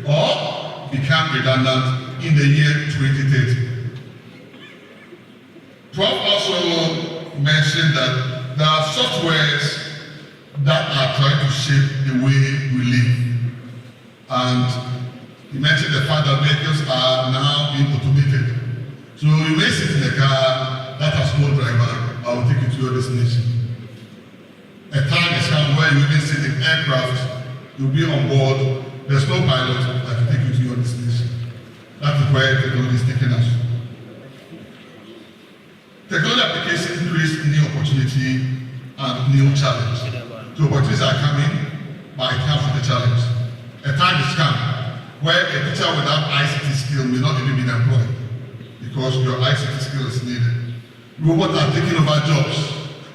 or become redundant in the year 2030. Prof also mentioned that there are softwares that are trying to shape the way we live. And he mentioned the fact that vehicles are now being automated. So you may sit in a car that has no driver, I will take you to your destination. A time is come where you even sit in aircraft, you'll be on board, there's no pilot that will take you to your destination. That is where technology is taking us. Technology applications create new opportunity and new challenge. So opportunities are coming, but it comes with a challenge. A time is come where a teacher without ICT skill may not even be employed because your ICT skill is needed. Robots are taking over jobs,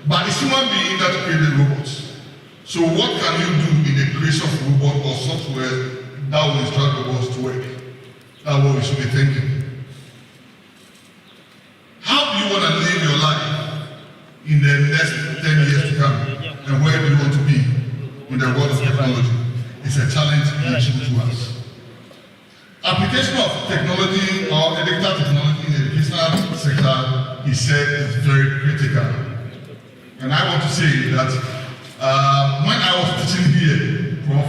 but it's human being that created robots. So what can you do in the creation of robots or software that will instruct robots to work? That's what we should be thinking. How do you want to live your life in the next 10 years to come? And where do you want to be in the world of technology? It's a challenge each to us. Application of technology or digital technology in the educational sector, he said, is very critical. And I want to say that when I was teaching here, Prof,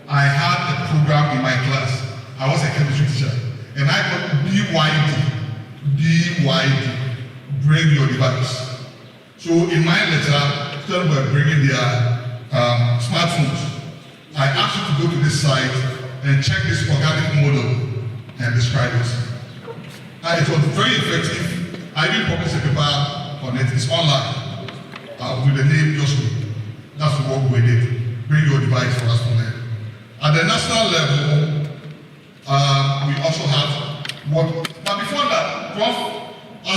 I had a program in my class. I was a chemistry teacher, and I got BYD, bring your device. So in my lecture, students were bringing their smartphones. I asked you to go to this site and check this organic model and describe it. And it was very effective. I even published a paper on it. It's online with the name Joshua. That's what we did. Bring your device for us to learn. At the national level, we also have what. But before that, Prof, I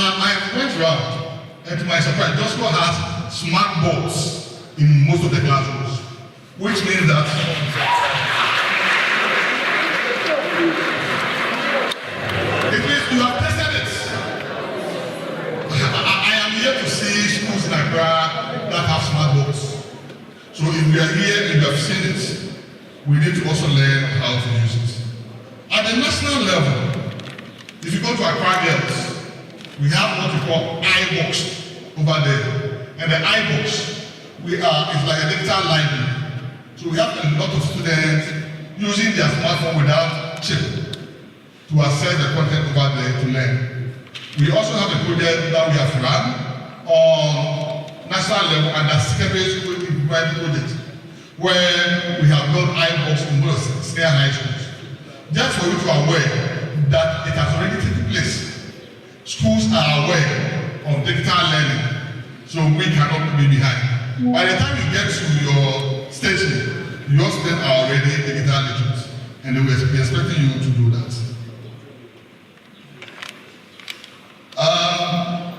went around, and to my surprise, Joshua has smart boards in most of the classrooms, which means that it means you have tested it. I am here to see schools in Accra that have smart boards. So if we are here and you have seen it, we need to also learn how to use it. At the national level, if you go to Accra Girls, we have what we call iBox over there. And the iBox, it's like a digital library. So we have a lot of students using their smartphone without chip to access the content over there to learn. We also have a project that we have run on national level and the secondary school improvement project, where we have built iBox in most senior high schools. Just for you to be aware that it has already taken place. Schools are aware of digital learning, so we cannot be behind. By the time you get to your station, your students are already digital literate, and they will be expecting you to do that.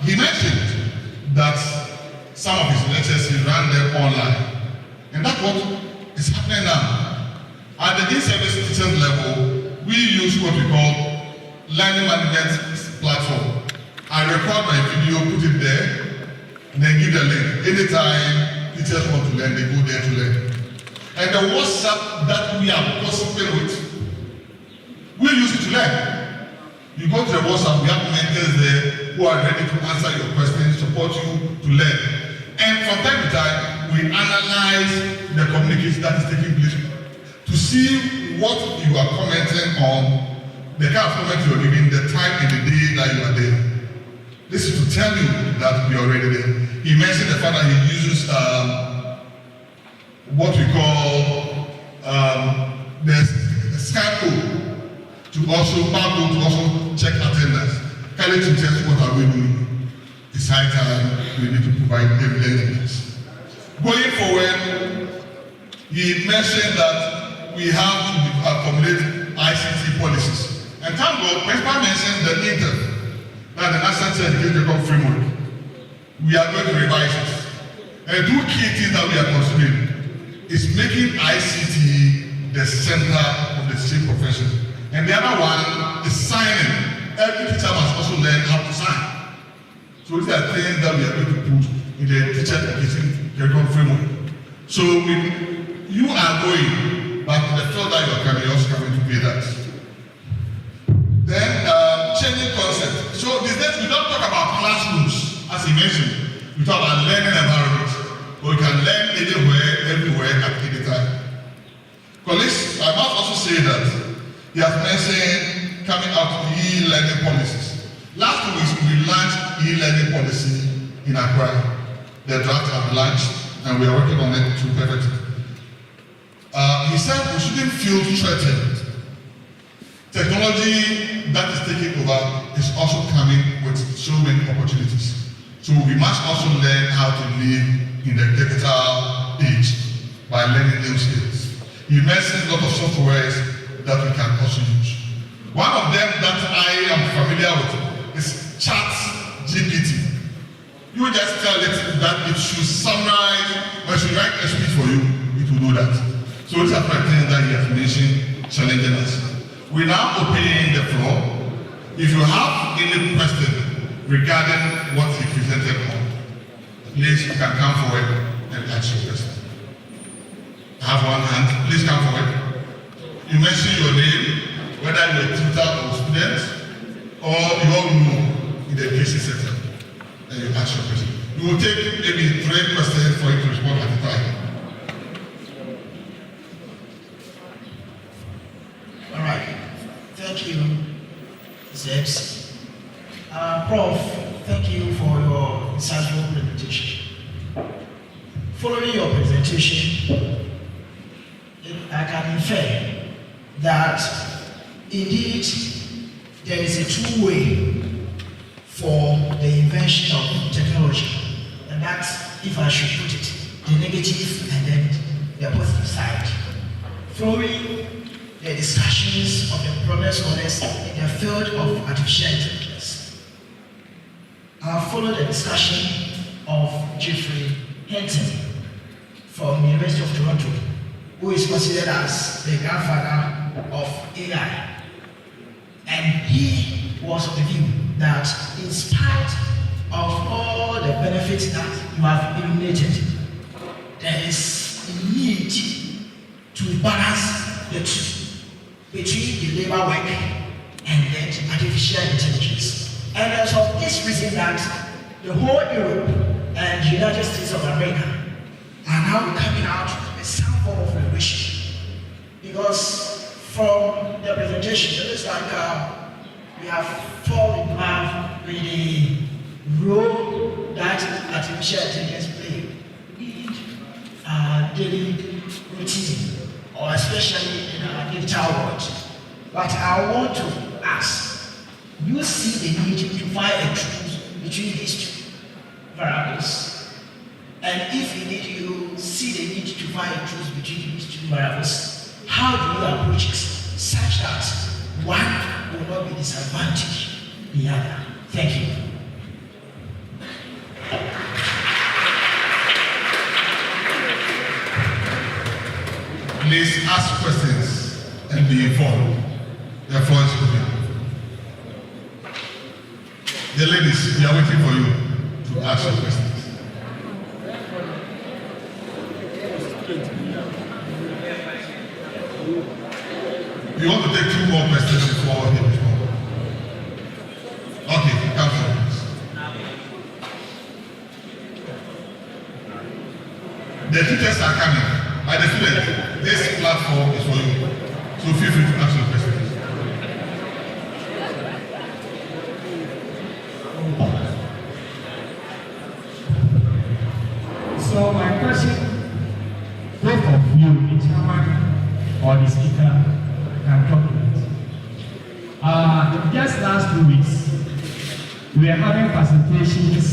He mentioned that some of his lectures he ran them online, and that's what is happening now. At the in-service teachers level, we use what we call learning management platform. I record my video, put it there, and then give the link. Anytime teachers want to learn, they go there to learn. And the WhatsApp that we are gossiping with, we use it to learn. You go to the WhatsApp, we have mentors there who are ready to answer your questions, support you to learn. And from time to time, we analyze the communication that is taking place to see what you are commenting on, the kind of comment you are giving, the time in the day that you are there. This is to tell you that we are already there. He mentioned the fact that he uses what we call the Skype to also check attendance. Can you test what are we doing? It's high time we need to provide evidence. Going forward, he mentioned that we have to formulate ICT policies. And thank God, Principal mentioned the NITF, that the National Education Record Framework. We are going to revise it. And two key things that we are considering is making ICT the center of the teaching profession. And the other one is signing. Every teacher must also learn how to sign. So these are things that we are going to put in the teacher education curriculum framework. So you are going, but the field that you are coming, you're also coming to be that. Then changing concept. So these days we don't talk about classrooms, as he mentioned. We talk about learning environment. We can learn anywhere, everywhere, at any time. Colleagues, I must also say that he has mentioned coming out e-learning policies. Last 2 weeks we launched e-learning policy in Accra. The draft has launched and we are working on it to perfect it. He said we shouldn't feel threatened. Technology that is taking over is also coming with so many opportunities. So we must also learn how to live in the digital age by learning new skills. He mentioned a lot of softwares that we can also use. One of them that I am familiar with is ChatGPT. You just tell it that it should summarize or should write a speech for you, it will do that. So these are things that he has mentioned challenging us. We now open the floor. If you have any question regarding what he presented on, please you can come forward and ask your question. I have one hand. Please come forward. You mention your name, whether you're a tutor or student, or you all know in the education sector, and you ask your question. We will take maybe 3 questions for you to respond at a time. All right. Thank you, Zebs. Prof, thank you for your insightful presentation. Following your presentation, I can infer that indeed there is a two-way for the invention of technology, and that's, if I should put it, the negative and then the positive side. Following the discussions of the prominent scholars in the field of artificial intelligence, I followed the discussion of Geoffrey Hinton from the University of Toronto, who is considered as the grandfather of AI. And he was of the view that in spite of all the benefits that you have illuminated, there is a need to balance the two between the labor work and the artificial intelligence. And it's of this reason that the whole Europe and the United States of America are now coming out with some form of regulation. Because from the presentation, it looks like we have fallen in love with the role that artificial intelligence plays in our daily routine, or especially in our digital world. But I want to ask, you see the need to find a truth between these two variables? And if indeed you see the need to find a truth between these two variables, how do you approach it such that one will not be disadvantaged the other? Thank you. Please ask questions and be informed. The floor is open. The ladies, we are waiting for you to ask your questions. You want to take 2 more questions before he responds? Okay, come forward. The teachers are coming. By the students, this platform is for you. So feel free to ask your questions. So my question, both of you, the chairman or the speaker, can talk about. Just last 2 weeks, we were having presentations,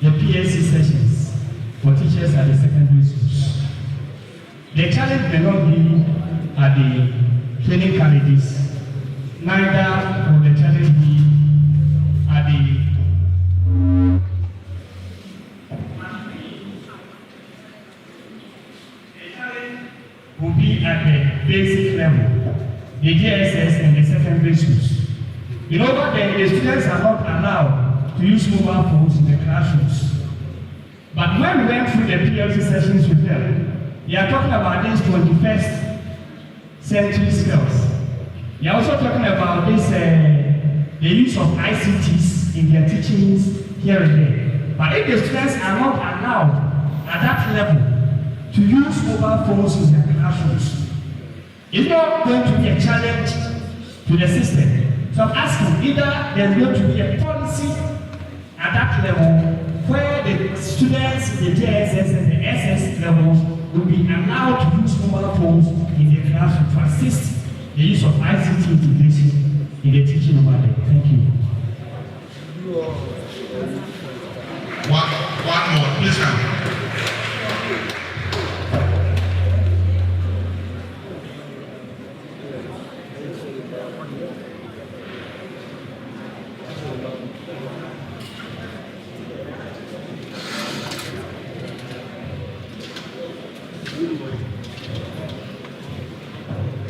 the PSC sessions for teachers at the secondary schools. The challenge may not be at the training colleges, neither will the challenge be at the will be at the basic level, the DSS and the secondary schools. You know what, the students are not allowed to use mobile phones in the classrooms. But when we went through the PLC sessions with them, they are talking about this 21st century skills. We are also talking about this, the use of ICTs in their teachings here and there. But if the students are not allowed at that level to use mobile phones in their classrooms, it's not going to be a challenge to the system. So I'm asking, either there's going to be a policy at that level where the students, the JSS and the SS levels will be allowed to use mobile phones in their classroom to assist the use of ICT integration in the teaching over there. Thank you. One more, please come.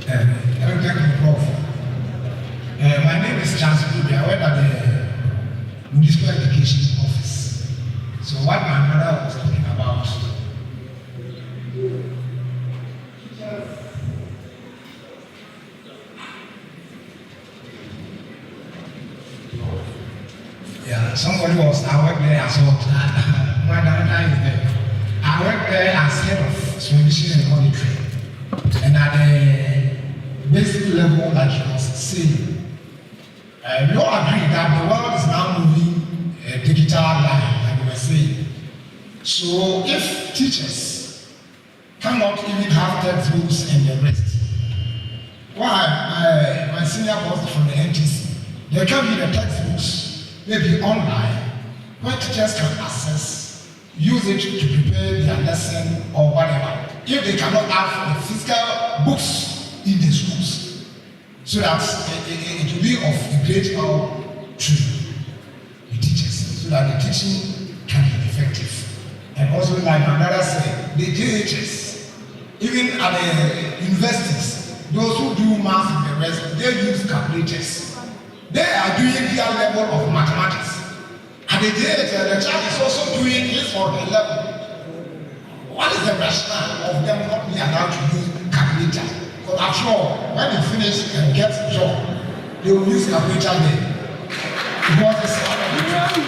Thank you, Prof. My name is Charles Bubi. I work at the Municipal Education Office. So what my mother was talking about, yeah, somebody was, I work there as well. My daughter is there. I work there as head of supervision and monitoring. And at the basic level, like you was saying, we all agree that the world is now moving a digital line, like we were saying. So if teachers cannot even have textbooks and the rest, why my senior boss from the NTC, there can be the textbooks, maybe online, where teachers can access, use it to prepare their lesson or whatever. If they cannot have the physical books in the schools, so that it will be of great help to the teachers, so that the teaching can be effective. And also, like my brother said, the JHS, even at the universities, those who do math and the rest, they use calculators. They are doing their level of mathematics. At the JHS, the child is also doing his or her level. What is the rationale of them not being allowed to use calculator? Because after all, when they finish and get a job, they will use calculator there. Because it's one of the two.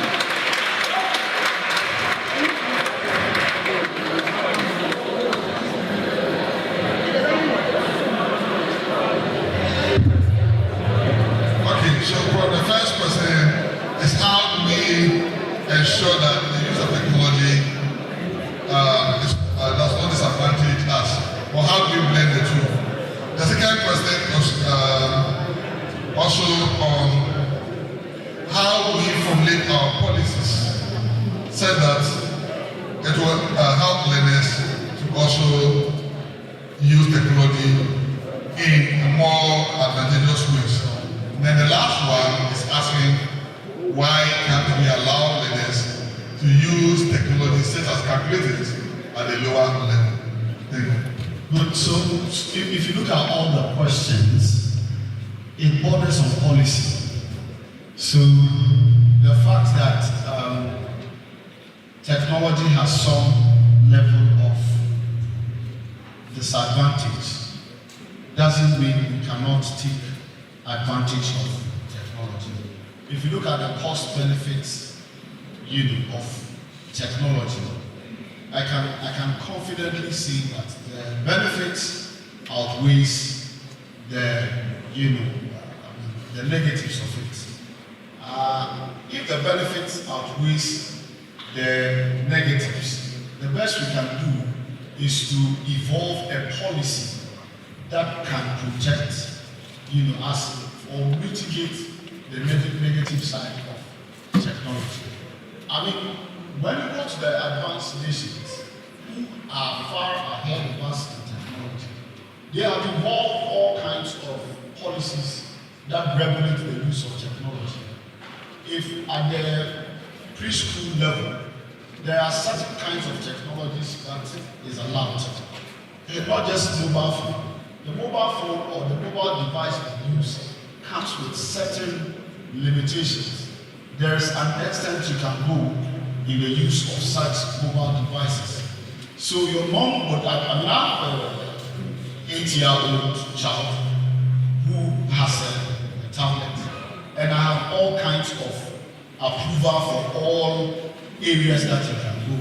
Okay, so for the first question is how do we ensure that the use of technology does not disadvantage us, or how do we blend the two? The second question was also on how we formulate our policies, said that it will help learners to also use technology in more advantageous ways. And then the last one is asking why can't we allow learners to use technology such as calculators at a lower level? Thank you. Good. So if you look at all the questions, it borders on policy. So the fact that technology has some level of disadvantage doesn't mean we cannot take advantage of technology. If you look at the cost benefits of technology, I can confidently say that the benefits outweighs the the negatives of it. If the benefits outweighs the negatives, the best we can do is to evolve a policy that can protect, us or mitigate the negative side of technology. I mean, when you go to the advanced nations who are far ahead of us in technology, they have evolved all kinds of policies that regulate the use of technology. If at the preschool level, there are certain kinds of technologies that is allowed. It's not just mobile phone. The mobile phone or the mobile device we use comes with certain limitations. There is an extent you can go in the use of such mobile devices. So your mom would, I have 8-year-old child who has a tablet, and I have all kinds of approval for all areas that he can go.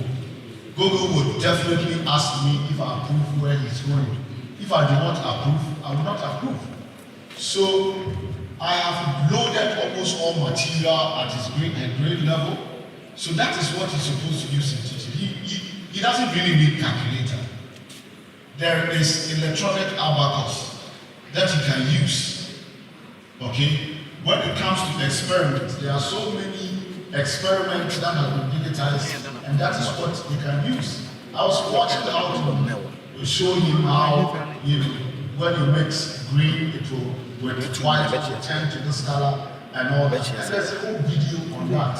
Google would definitely ask me if I approve where he's going. If I do not approve, I will not approve. So I have loaded almost all material at his grade level. So that is what he's supposed to use in teaching. He doesn't really need calculator. There is electronic abacus that he can use. Okay? When it comes to experiments, there are so many experiments that have been digitized, and that is what he can use. I was watching how to show him how, when you mix green, it will, with white, it will turn to this color and all that. And there's a whole video on that.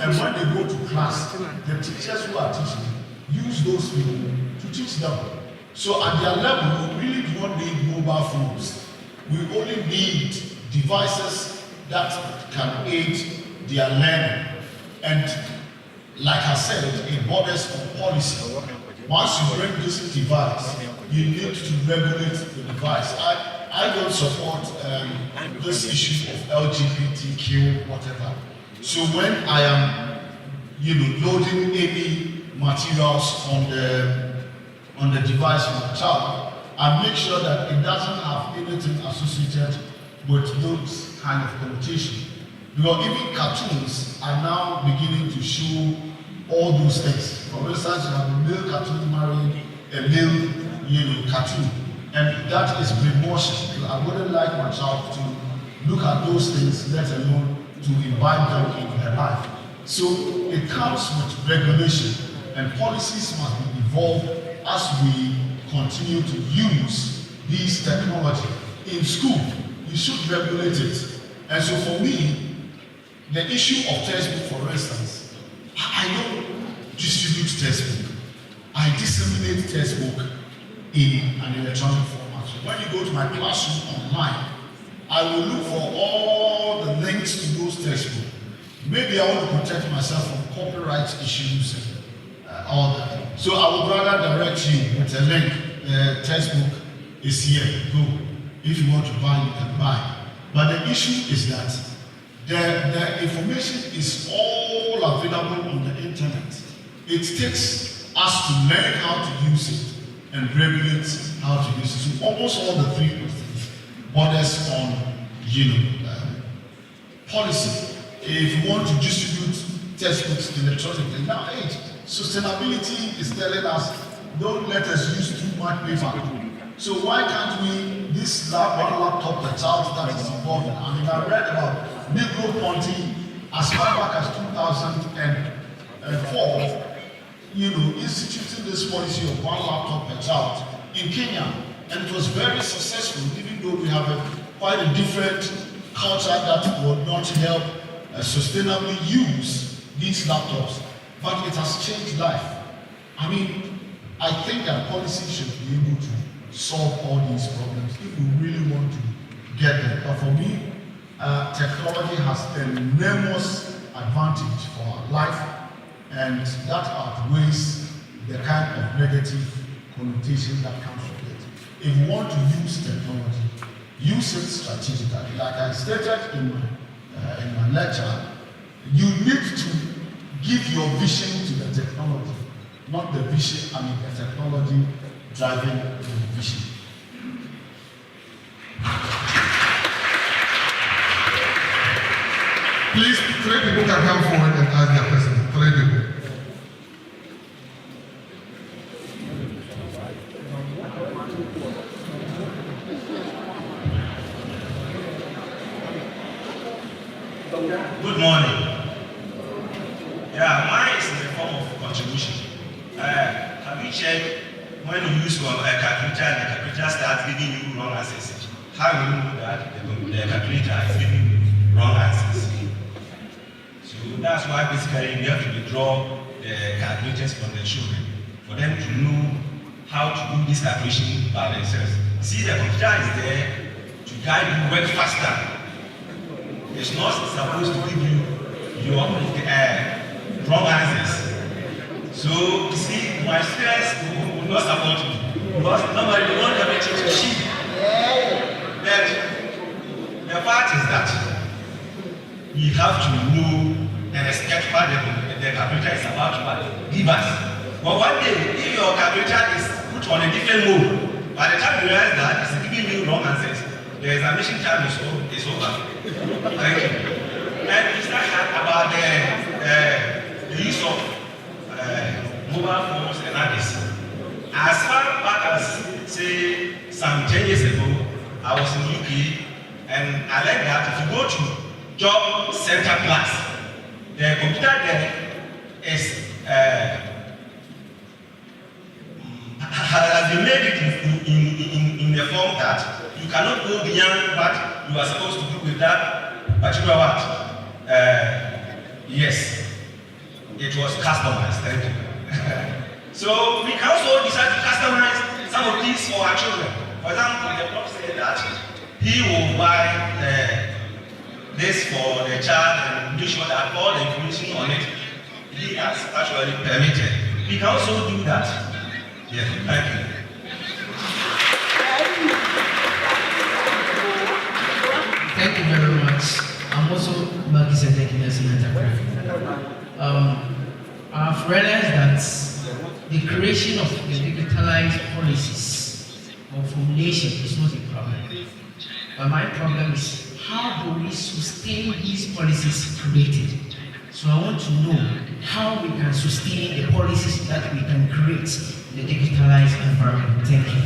And when they go to class, the teachers who are teaching use those people to teach them. So at their level, we really do not need mobile phones. We only need devices that can aid their learning. And like I said, it borders on policy. Once you bring this device, you need to regulate the device. I don't support this issue of LGBTQ, whatever. So when I am, loading any materials on the device of the child, I make sure that it doesn't have anything associated with those kind of connotation. Because even cartoons are now beginning to show all those things. For instance, you have a male cartoon marrying a male, cartoon, and that is brainwashing. I wouldn't like my child to look at those things, let alone to imbibe them in their life. So it comes with regulation, and policies must be evolved as we continue to use these technology. In school, you should regulate it. And so for me, the issue of textbook, for instance, I don't distribute textbook. I disseminate textbook in an electronic format. So when you go to my classroom online, I will look for all the links to those textbooks. Maybe I want to protect myself from copyright issues and all that. So I would rather direct you with a link. The textbook is here. Go. If you want to buy, you can buy. But the issue is that the information is all available on the internet. It takes us to learn how to use it and regulate how to use it. So almost all the three questions borders on, policy. If you want to distribute textbooks electronically, now sustainability is telling us, don't let us use too much paper. So why can't we, this one laptop per child that is involved in, I read about Negro Ponty as far back as 2004, instituting this policy of one laptop per child in Kenya, and it was very successful, even though we have quite a different culture that would not help sustainably use these laptops, but it has changed life. I think that policy should be able to solve all these problems if we really want to get there. But for me, technology has enormous advantage for our life, and that outweighs the kind of negative connotation that comes with it. If you want to use technology, use it strategically. Like I stated in my lecture, you need to give your vision to the technology, not the vision, the technology driving the vision. Please, 3 people can come forward and ask their question. 3 people. Good morning. Mine is in the form of contribution. Have you checked when you use a calculator and the calculator starts giving you wrong answers? How will you know that the calculator is giving you wrong answers? So that's why basically you have to withdraw the calculators from the children for them to know how to do this calculation by themselves. See, the computer is there to guide you work faster. It's not supposed to give you your wrong answers. So, you see, my students will not support me. Because normally we want everything to cheap. But the fact is that we have to know and respect what the calculator is about to give us. But one day, if your calculator is put on a different mode, by the time you realize that it's giving you wrong answers, the examination time is over. Thank you. And we start about the use of mobile phones and others. As far back as, say, some 10 years ago, I was in the UK, and I learned that if you go to Job Center Plus, the computer there is has been made it in the form that you cannot go beyond what you are supposed to do with that particular what. Yes, it was customized. Thank you. So we can also decide to customize some of these for our children. For example, the prof said that he will buy this for the child and make sure that all the information on it he has actually permitted. We can also do that. Yes, thank you. Thank you very much. I'm also Melchizedek Nelson Enterprise. I've realized that the creation of the digitalized policies or formulation is not a problem. But my problem is how do we sustain these policies created? So I want to know how we can sustain the policies that we can create in the digitalized environment. Thank you.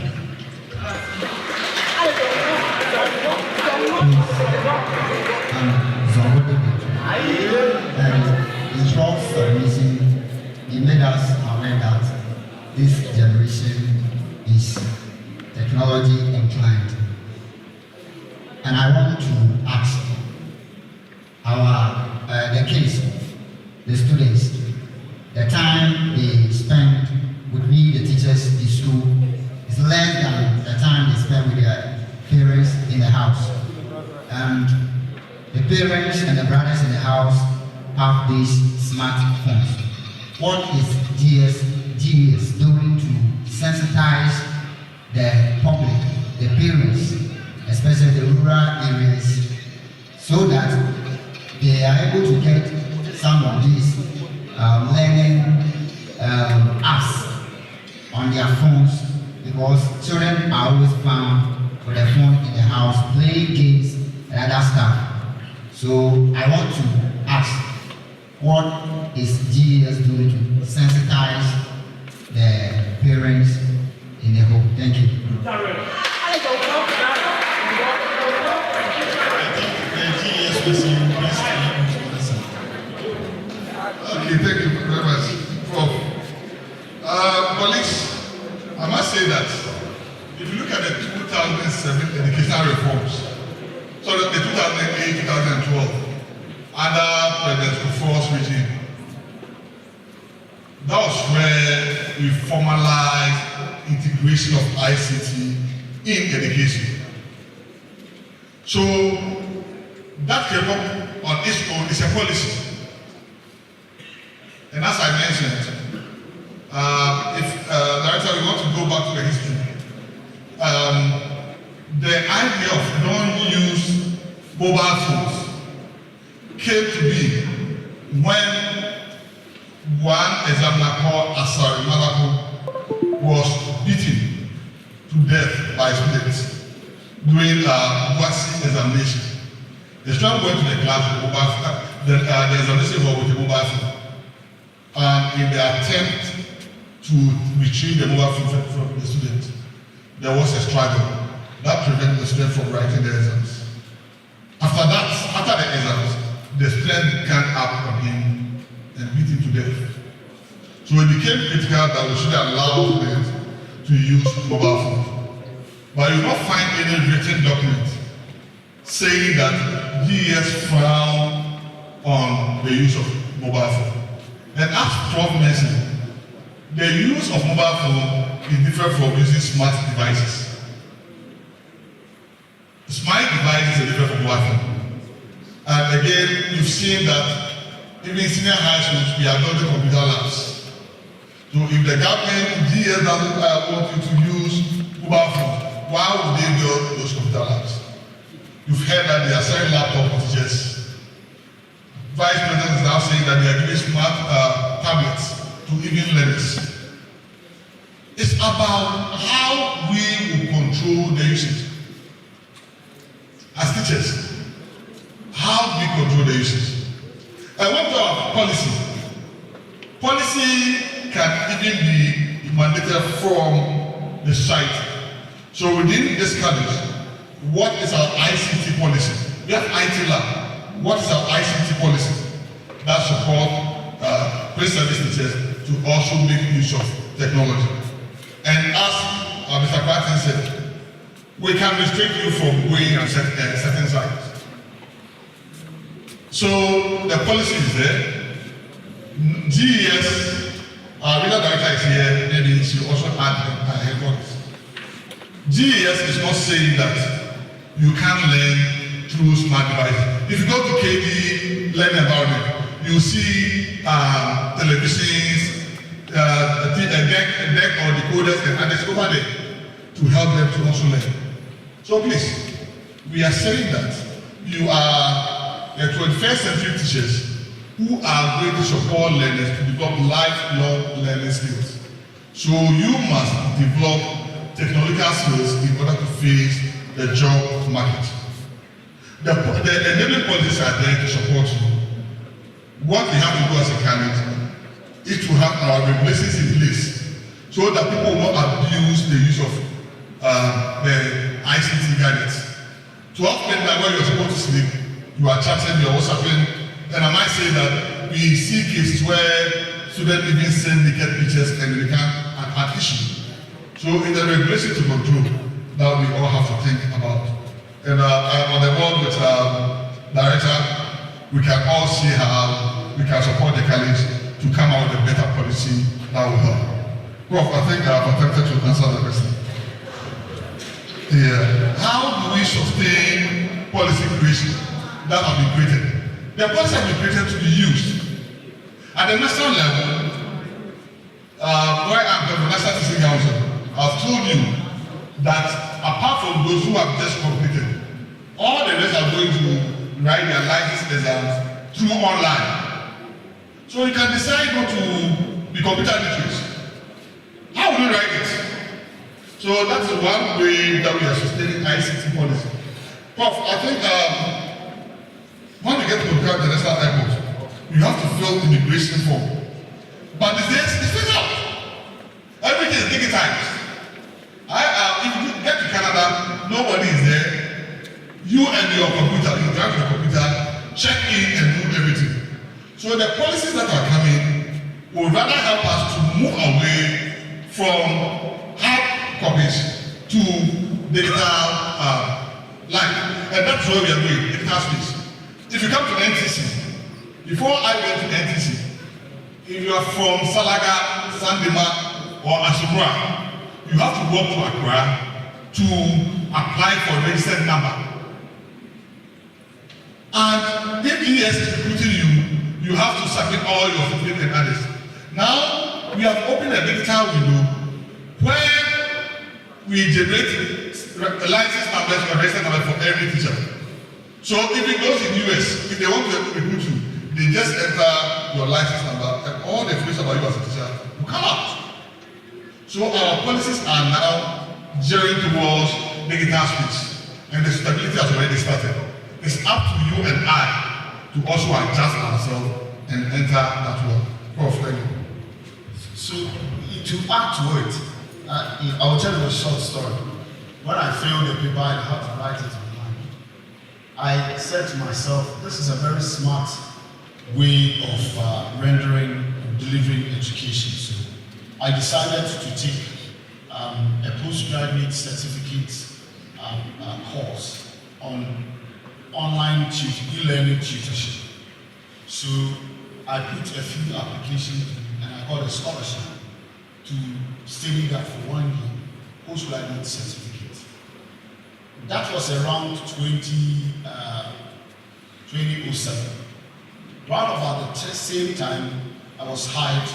And in short reason, he made us aware that this generation is technology inclined. And I want to ask the kids, the students, the time they spend with me, the teachers in school, is less than the time they spend with their parents in the house. And the parents and the brothers in the house have these smartphones. What is GS doing to sensitize the public, the parents, especially the rural areas, so that they are able to get some of these learning apps on their phones, because children are always found with their phone in the house playing games and other stuff. So I want to ask, what is GES doing to sensitize the parents in the home? Thank you. Okay, thank you very much, Prof. Colleagues, I must say that if you look at the 2007 educational reforms, so the 2008, 2012, under President Kufuor's regime, that was where we formalized integration of ICT in education. So that came up on its own is a policy. And as I mentioned, if Director, we want to go back to the history. The idea of non-use mobile phones came to be when one examiner called Asari Malako was beaten to death by students during WASI examination. The student went to the class with mobile phone, the examination hall with a mobile phone. And in the attempt to retrieve the mobile phone from the student, there was a struggle that prevented the student from writing the exams. After the exams, the student gang up on him and beat him to death. So it became critical that we should allow students to use mobile phones. But you will not find any written document saying that GES frowned on the use of mobile phone. And as Prof mentioned, the use of mobile phone is different from using smart devices. Smart devices are different from mobile phone. And again, you've seen that even in senior high schools, we are building computer labs So if the government, GS doesn't want you to use mobile phone, why would they build those computer labs? You've heard that they are selling laptop to teachers. Vice President is now saying that they are giving smart tablets to even learners. It's about how we will control the usage. As teachers, how we control the usage. And what about policy? Policy can even be mandated from the society. So within this college, what is our ICT policy? We have IT lab. What is our ICT policy? That support pre-service teachers to also make use of technology. And as Mr. Patton said, we can restrict you from going to certain sites. So the policy is there. GES, our regional director is here, maybe she also add her comments. GES is not saying that you can't learn through smart devices. If you go to KD learning environment, you see televisions, a deck or decoders and others over there to help them to also learn. So please, we are saying that you are the 21st century teachers who are going to support learners to develop lifelong learning skills. So you must develop technological skills in order to face the job market. The enabling policies are there to support you. What we have to do as a candidate is to have our regulations in place so that people will not abuse the use of the ICT gadgets. To often that when you're supposed to sleep, you are chatting, you're WhatsApping, and I might say that we see cases where students even send naked pictures and they become an issue. So in the regulation to control, that we all have to think about. And I'm on the board with director, we can all see how we can support the college to come out with a better policy that will help. Prof, I think I've attempted to answer the question. Yeah. How do we sustain policy creation that have been created? The policy have been created to be used. At the national level, where I'm from the National Teaching Council, I've told you that apart from those who have just completed, all the rest are going to write their license exams through online. So you can decide not to be computer literate. How will you write it? So that's one way that we are sustaining ICT policy. Prof, I think when you get to the national airport, you have to fill immigration form. But these days, it's filled out. Everything is digitized. If you get to Canada, nobody is there. You and your computer, you drive your computer, check in and do everything. So the policies that are coming will rather help us to move away from hard copies to digital life. And that's where we are going, digital space. If you come to NTC, before I went to NTC, if you are from Salaga, Sandema, or Asubra, you have to walk to Accra to apply for a registered number. And if ES is recruiting you, you have to submit all your certificates and others. Now, we have opened a digital window where we generate license numbers or registered numbers for every teacher. So if it goes in US, if they want to recruit you, they just enter your license number and all the information about you as a teacher will come out. So our policies are now gearing towards digital space, and the stability has already started. It's up to you and I to also adjust ourselves and enter that world. Prof, thank you. So to add to it, I will tell you a short story. When I failed the paper, I had to write it online. I said to myself, this is a very smart way of rendering, delivering education. So I decided to take a postgraduate certificate course on online e-learning tutorship. So I put a few applications and I got a scholarship to study that for 1 year, postgraduate certificate. That was around 2007. Round about the same time, I was hired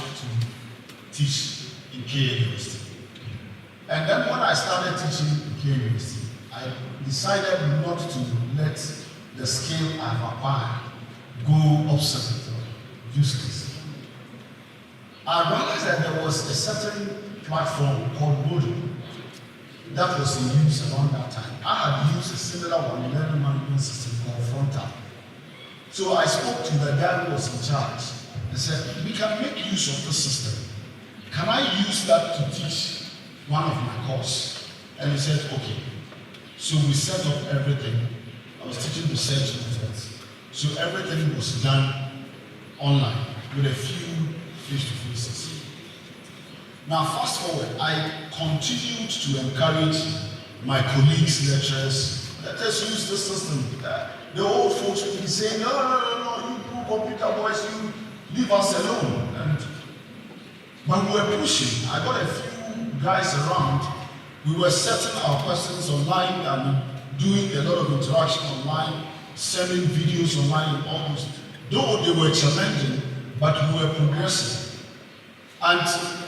to teach in K University. And then when I started teaching in K University, I decided not to let the skill I've acquired go obsolete or useless. I realized that there was a certain platform called Moodle that was in use around that time. I had used a similar one, learning management system called Frontal. So I spoke to the guy who was in charge and said, we can make use of this system. Can I use that to teach one of my courses? And he said, okay. So we set up everything. I was teaching research methods. So everything was done online with a few face-to-faces. Now fast forward, I continued to encourage my colleagues, lecturers, let us use this system. The old folks would be saying, no, you computer boys, you leave us alone. And when we were pushing, I got a few guys around. We were setting our questions online and doing a lot of interaction online, sending videos online and almost. Though they were challenging, but we were progressing. And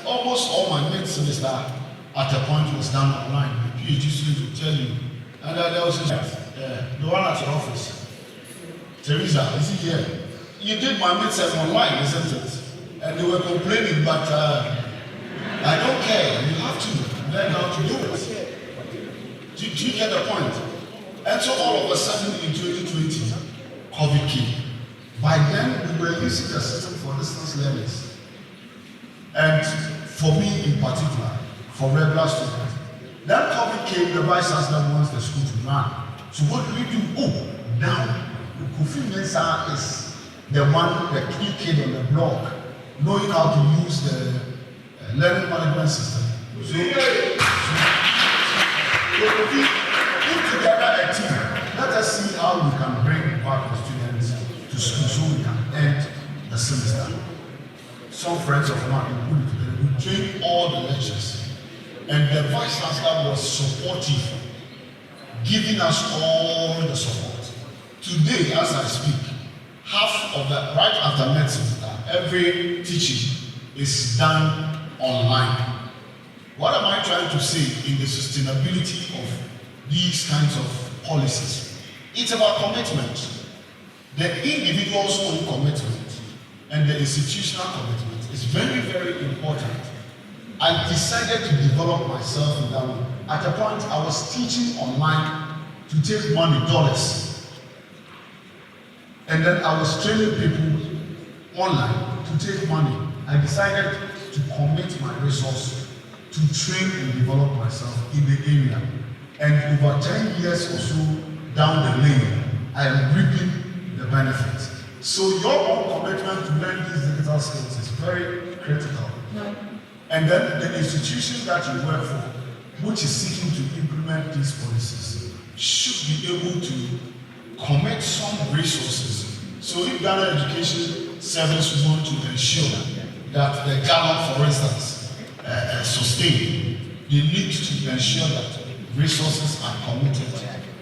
almost all my mates semester at a point was done online. The PhD students will tell you. And there was the one at your office. Teresa, is he here? You did my midterm online, isn't it? And they were complaining, but I don't care. You have to learn how to do it. Do you get the point? And so all of a sudden in 2020, COVID came. By then, we were using the system for distance learners. And for me in particular, for regular students. Then COVID came, the vice chancellor wants the school to run. So what do we do? Oh, now, Kofi Mensah is the one, the key kid on the block, knowing how to use the learning management system. So we put together a team. Let us see how we can bring back the students to school so we can end the semester. Some friends of mine put it together. We trained all the lectures. And the vice chancellor was supportive, giving us all the support. Today, as I speak, half of the, right after medicine, every teaching is done online. What am I trying to say in the sustainability of these kinds of policies? It's about commitment. The individual's own commitment and the institutional commitment is very, very important. I decided to develop myself in that way. At a point, I was teaching online to take money, dollars. And then I was training people online to take money. I decided to commit my resources to train and develop myself in the area. And over 10 years or so down the lane, I am reaping the benefits. So your own commitment to learn these digital skills is very critical. And then the institution that you work for, which is seeking to implement these policies, should be able to commit some resources. So if Ghana Education Service want to ensure that the Ghana, for instance, sustain, they need to ensure that resources are committed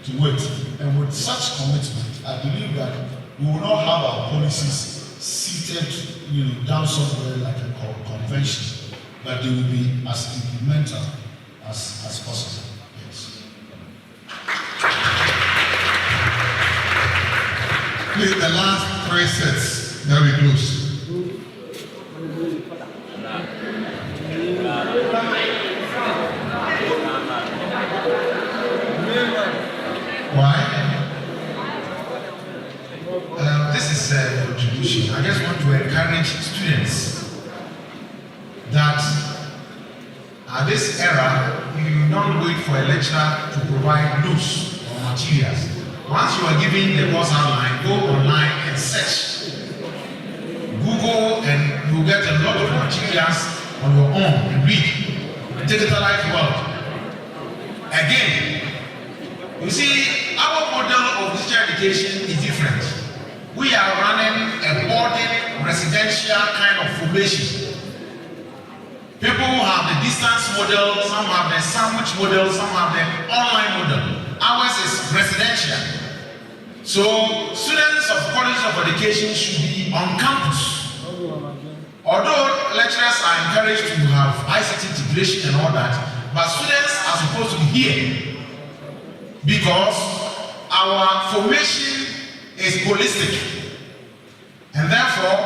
to it. And with such commitment, I believe that we will not have our policies seated, down somewhere like a convention, but they will be as implemental as possible. Yes. Please, the last 3 sets, then we close. Why? This is a contribution. I just want to encourage students that at this era, you don't wait for a lecturer to provide notes or materials. Once you are given the course outline, go online and search. Google and you'll get a lot of materials on your own and read. Digitalized world. Again, you see, our model of digital education is different. We are running a boarding residential kind of formation. People have the distance model, some have the sandwich model, some have the online model. Ours is residential. So students of College of Education should be on campus Although lecturers are encouraged to have ICT integration and all that, but students are supposed to be here because our formation is holistic. And therefore,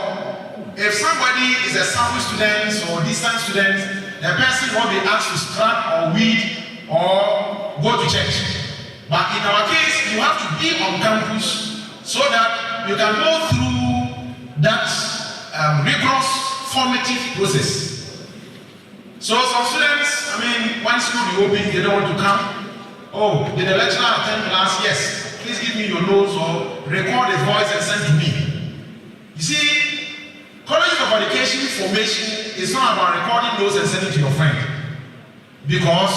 if somebody is a sample student or distant student, the person won't be asked to scrap or weed or go to church. But in our case, you have to be on campus so that you can go through that rigorous formative process. So some students, when school reopens, they don't want to come. Oh, did the lecturer attend class? Yes. Please give me your notes or record his voice and send to me. You see, College of Education formation is not about recording notes and sending to your friend. Because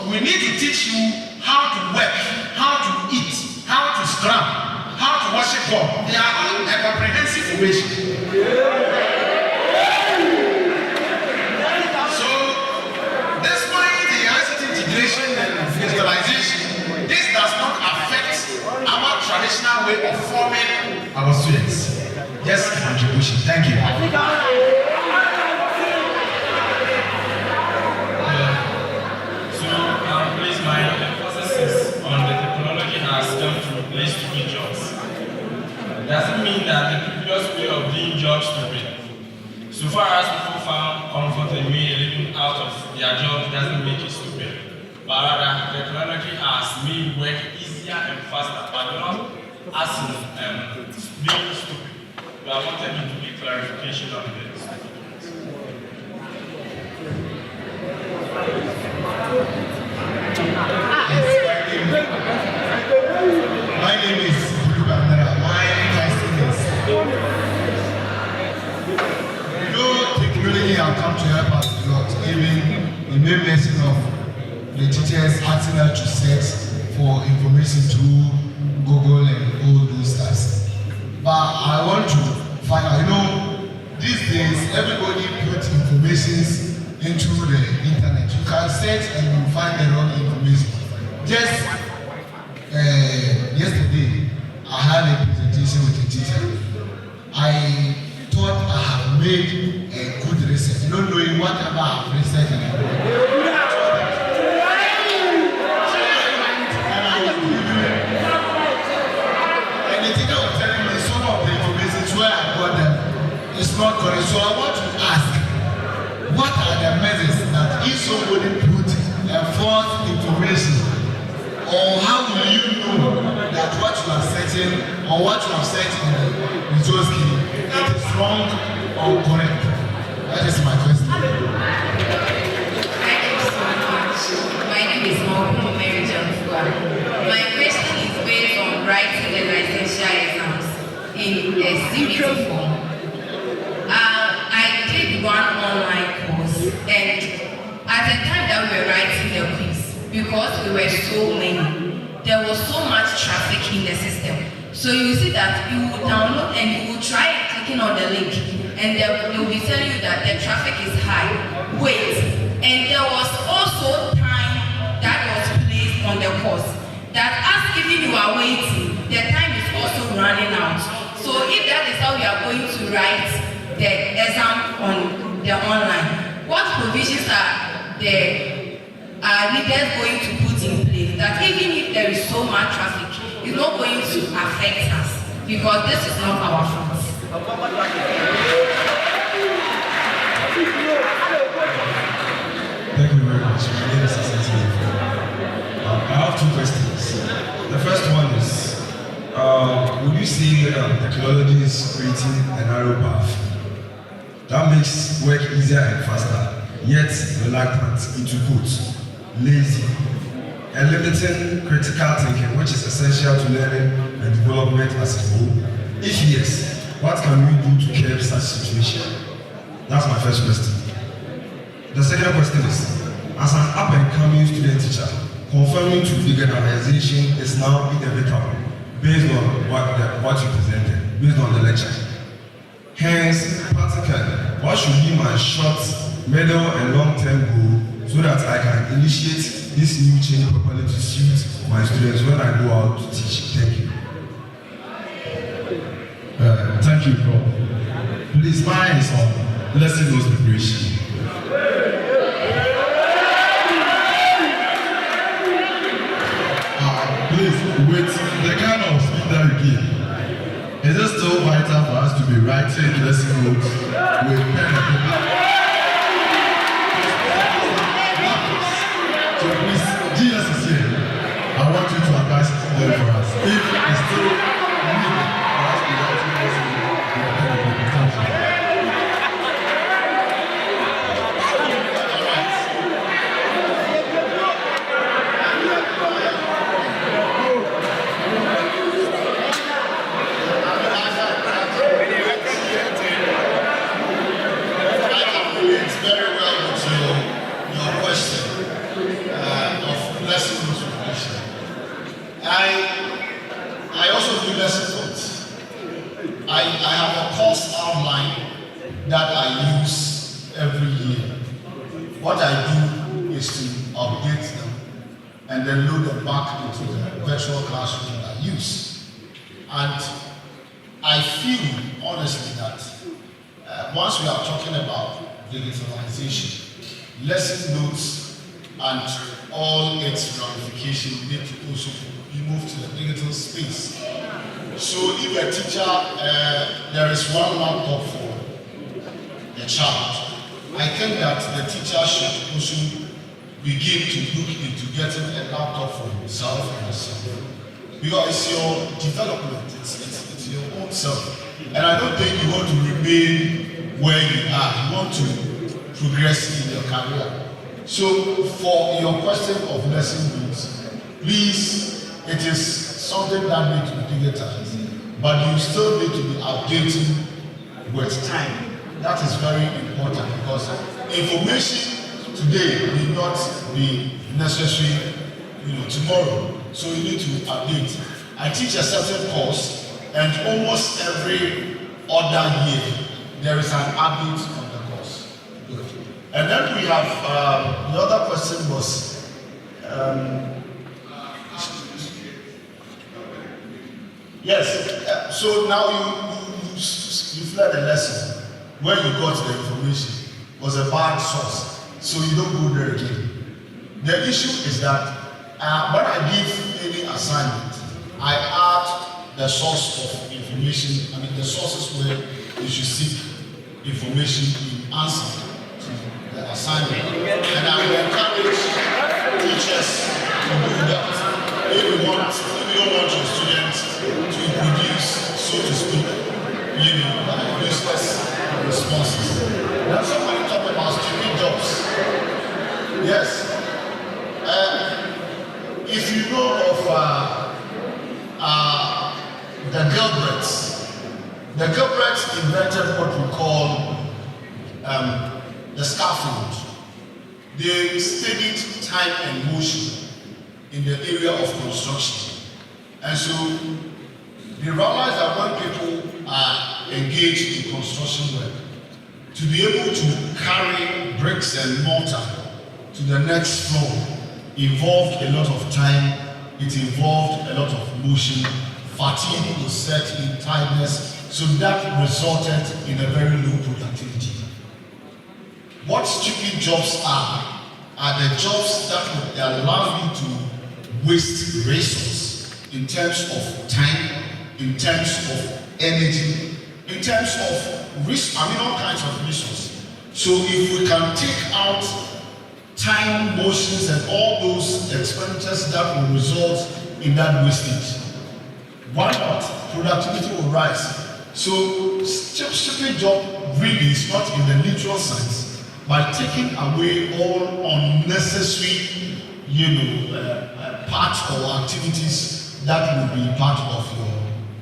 we need to teach you how to work, how to eat, how to scrap, how to worship God. They are all a comprehensive formation. So, despite the ICT integration and digitalization, this does not affect our traditional way of forming our students. Yes, contribution. Thank you. Please, my emphasis is on the technology has come to replace stupid jobs. Doesn't mean that the previous way of doing jobs stupid. So far as people found comfort in me living out of their job doesn't make it stupid. But rather, technology has made work easier and faster, but not as in being stupid. But I wanted you to make clarification on this. My name is Bukabara. My question is, technology has come to help us a lot. Even the main mention of the teachers asking us to search for information through Google and all those stuff. But I want to find out, these days everybody puts information into the internet. You can search and you find the wrong information. Just yesterday, I had a presentation with a teacher. I thought I have made a good research. Not knowing whatever I have researched and the teacher was telling me some of the information where I got them is not correct. So I want to ask, what are the measures that if somebody put a false information, or how will you know that what you are searching or what you have searched in the resource key is wrong or correct? That is my question. Thank you so much. My name is Maukumo Mary Jamfua. My question is based on writing the licensure exams in a CBT form. I did one online course, and at the time that we were writing the quiz, because we were so many, there was so much traffic in the system. So you see that you will download and you will try clicking on the link, and they will be telling you that the traffic is high. Wait, and there was also time that was placed on the course, that as even you are waiting, the time is also running out. So if that is how we are going to write the exam on the online, what provisions are the leaders going to put in place that even if there is so much traffic, it's not going to affect us, because this is not our fault. Thank you very much. My name is Asante. I have two questions. The first one is, would you say technology is creating a narrow path that makes work easier and faster, yet reluctant, into quotes, lazy, and limiting critical thinking, which is essential to learning and development as a whole? If yes, what can we do to curb such situation? That's my first question. The second question is, as an up-and-coming student teacher, conforming to veganization is now inevitable based on what you presented, based on the lecture. Hence, practically, what should be my short, middle, and long-term goal so that I can initiate this new change properly to suit my students when I go out to teach? Thank you. Thank you, Prof. Please, mine is on lesson notes preparation. Please, with the kind of speed that you give, is it still vital for us to be writing lesson notes with pen and paper? So please, GS is here. I want you to advise them for us. If it's still needed for us to write lesson notes with pen and paper. Thank you. I also do lesson notes. I have a course outline that I use every year. What I do is to update them and then load them back into the virtual classroom that I use. And I feel honestly that once we are talking about digitalization, lesson notes and all its ramification need to also be moved to the digital space. So if a teacher, there is one laptop for a child, I think that the teacher should also begin to look into getting a laptop for himself and herself. Because it's your development, it's your own self. And I don't think you want to remain where you are, you want to progress in your career. So for your question of lesson notes, please, it is something that needs to be digitized, but you still need to be updating with time. That is very important because information today will not be necessary, tomorrow. So you need to update. I teach a certain course, and almost every other year there is an update on the course. Good. And then we have the other question was. Yes, so now you've learned a lesson. Where you got the information was a bad source, so you don't go there again. The issue is that when I give any assignment, I add the source of information, the sources where you should seek information in answer to the assignment. And I will encourage teachers to do that. If you don't want your students to produce, so to speak, useless responses. Now somebody talked about stupid jobs. Yes. If you know of the Gilberts invented what we call the scaffold. They studied time and motion in the area of construction. And so they realized that when people are engaged in construction work, to be able to carry bricks and mortar to the next floor involved a lot of time, it involved a lot of motion, fatigue was set in tiredness, so that resulted in a very low productivity. What stupid jobs are the jobs that would allow you to waste resources in terms of time, in terms of energy, in terms of all kinds of resources. So if we can take out time, motions, and all those expenditures that will result in that wastage, why not? Productivity will rise. So stupid job really is not in the literal sense, by taking away all unnecessary, parts or activities that will be part of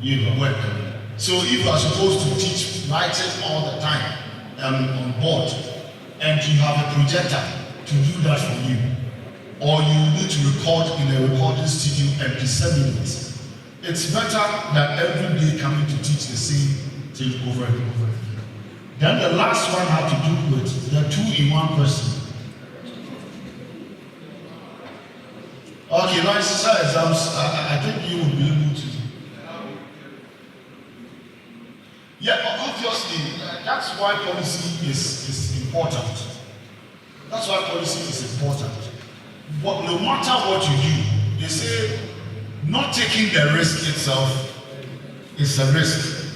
your, work. So if you are supposed to teach writing all the time on board, and you have a projector to do that for you, or you need to record in a recording studio and disseminate, it's better than every day coming to teach the same thing over and over again. Then the last one had to do with the 2-in-1 question. Okay, license exams, I think you will be able to. Yeah, obviously, that's why policy is important. That's why policy is important. But no matter what you do, they say not taking the risk itself is a risk.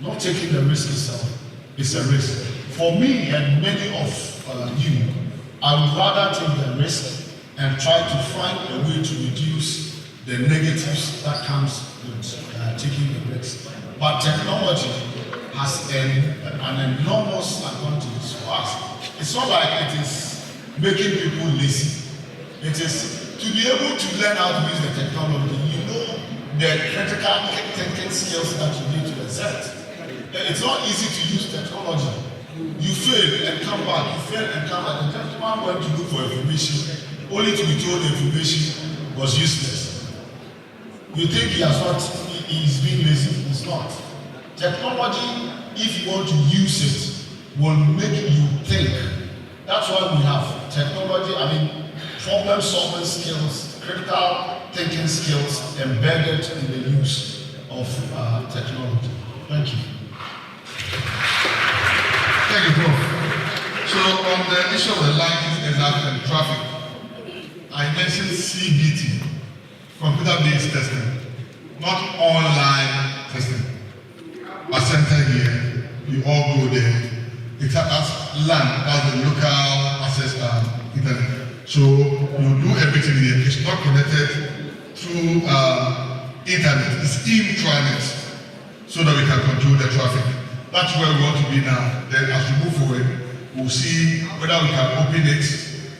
Not taking the risk itself is a risk. For me and many of you, I would rather take the risk and try to find a way to reduce the negatives that comes with taking the risk. But technology has an enormous advantage for us. It's not like it is making people lazy. It is to be able to learn how to use the technology. You know the critical thinking skills that you need to exert. It's not easy to use technology. You fail and come back, you fail and come back. The gentleman went to look for information, only to be told the information was useless. You think he's being lazy. It's not. Technology, if you want to use it, will make you think. That's why we have technology, problem solving skills, critical thinking skills embedded in the use of technology. Thank you. Thank you, Prof. So on the issue of the license exam and traffic, I mentioned CBT, computer-based testing, not online testing. A center here, we all go there. It's as LAN, that's the local access internet. So you do everything here. It's not connected through internet. It's intranet, so that we can control the traffic. That's where we want to be now. Then as we move forward, we'll see whether we can open it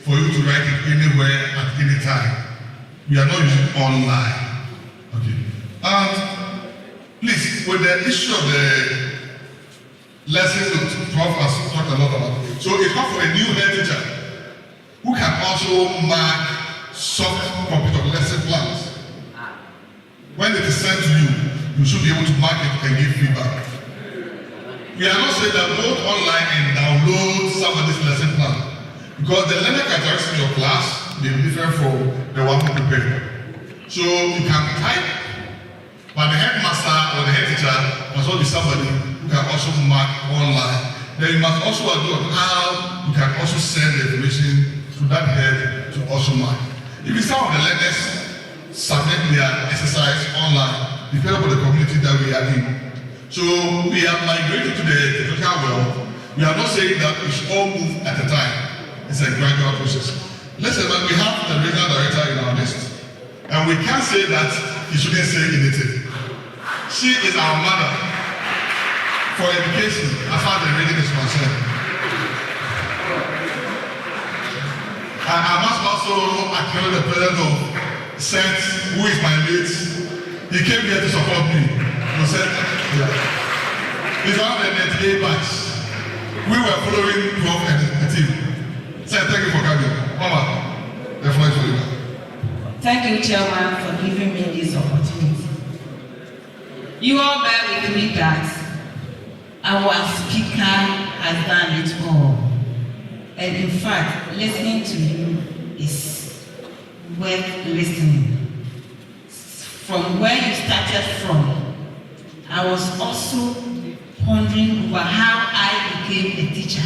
for you to write it anywhere at any time. We are not using online. Okay. And please, with the issue of the lessons that Prof has talked a lot about, so it's not for a new head teacher who can also mark soft computer lesson plans. When it is sent to you, you should be able to mark it and give feedback. We are not saying that go online and download somebody's lesson plan, because the learner characteristics in your class may be different from the one who prepared. So you can type, but the headmaster or the head teacher must also be somebody who can also mark online. Then you must also agree on how you can also send the information to that head to also mark. If some of the learners submit their exercise online, depending on the community that we are in. So we are migrating to the technical world. We are not saying that we should all move at a time. It's a gradual process. Listen, we have the regional director in our list, and we can't say that he shouldn't say anything. She is our mother for education as far as the region is concerned. And I must also acknowledge the president of Saint, who is my mate. He came here to support me. He said, he's one of the 98 batch. We were following Prof and the team. Said, thank you for coming. Mama, the floor is for you. Thank you, Chairman, for giving me this opportunity. You all bear with me that our speaker has done it all. And in fact, listening to you is worth listening. From where you started from, I was also pondering over how I became a teacher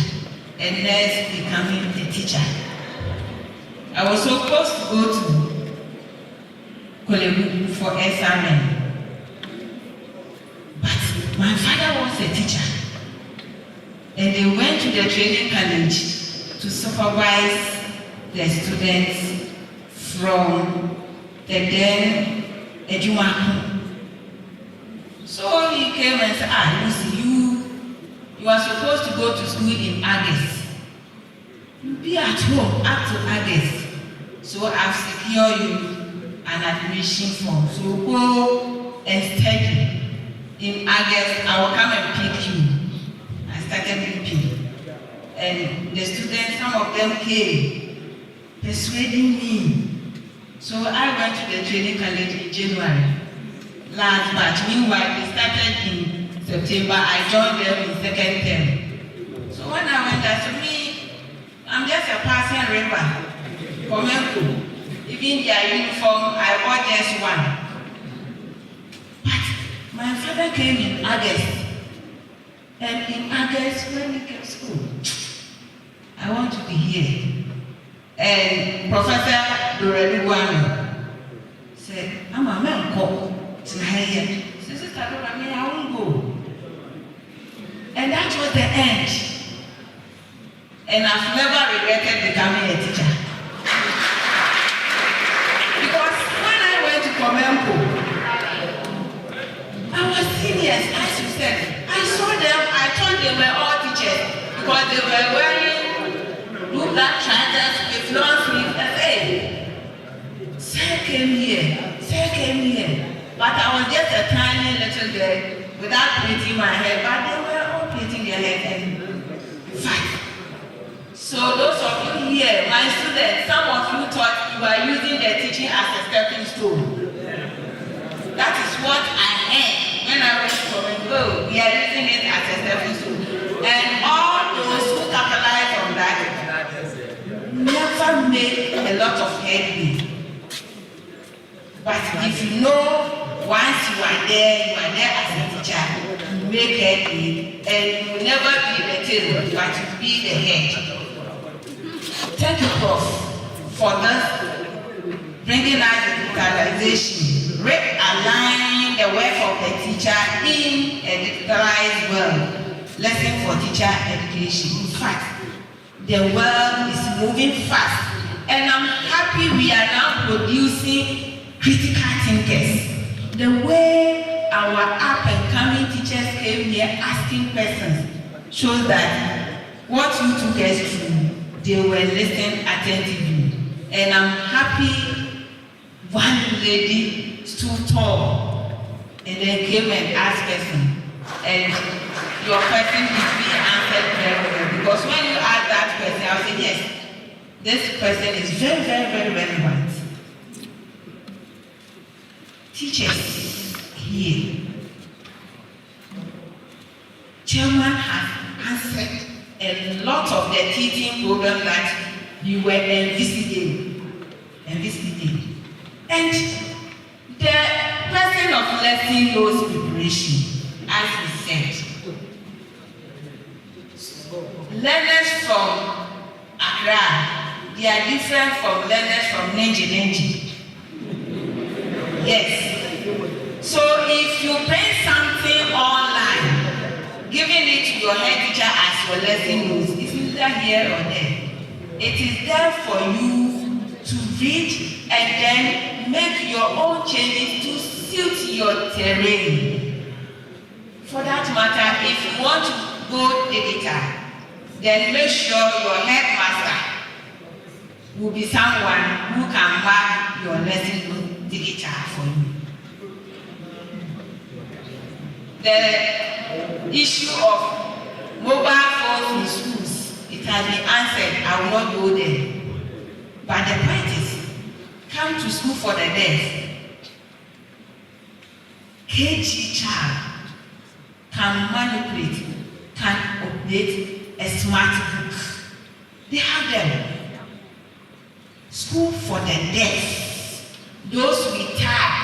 and next becoming a teacher. I was supposed to go to Kolebu for SRM, but my father was a teacher, and they went to the training college to supervise the students from the then Edumaku. So he came and said, Lucy, you are supposed to go to school in August. You'll be at home up to August. So I've secured you an admission form. So go and study. In August, I will come and pick you. I started picking. And the students, some of them came, persuading me. So I went to the training college in January. Last batch. Meanwhile, we started in September. I joined them in second term. So when I went there, to me, I'm just a passing river. Comenco. Even their uniform, I bought just one. But my father came in August And in August, when we came to school, I want to be here. And Professor Dorelu Wami said, I'm a man called Tinahaya. Sister Dorami, I won't go. And that was the end. And I've never regretted becoming a teacher. Because when I went to Comenco, I was serious, as you said. I saw them, I thought they were all teachers because they were wearing blue black trousers with long sleeves. I said, Sir came here. But I was just a tiny little girl without plaiting my hair, but they were all plaiting their hair and fight. So those of you here, my students, some of you thought you were using the teaching as a stepping stone. That is what I heard when I went to Comenco. We are using it as a stepping stone. And all those who capitalize on that never make a lot of headway. But if you know once you are there as a teacher, you make headway, and you will never be the tail, but you will be the head. Thank you, Prof, for this, bringing out digitalization, realigning the work of the teacher in a digitalized world, lesson for teacher education. In fact, the world is moving fast, and I'm happy we are now producing critical thinkers. The way our up-and-coming teachers came here asking questions shows that what you took us through, they were listening attentively. And I'm happy one lady stood tall and then came and asked question. And your question is being answered very well. Because when you ask that question, I'll say, yes, this question is very, very, very relevant. Teachers here, Chairman has answered a lot of the teaching programs that you were envisaging. And the person of lesson knows preparation, as he said. Learners from Accra, they are different from learners from Nenji. Yes. So if you print something online, giving it to your head teacher as your lesson notes, it's either here or there. It is there for you to read and then make your own changes to suit your terrain. For that matter, if you want to go digital, then make sure your headmaster will be someone who can mark your lesson notes digital for you. The issue of mobile phones in schools, it has been answered. I will not go there. But the point is, come to school for the deaf. KG child can manipulate, can update a smart book. They have them. School for the deaf. Those with that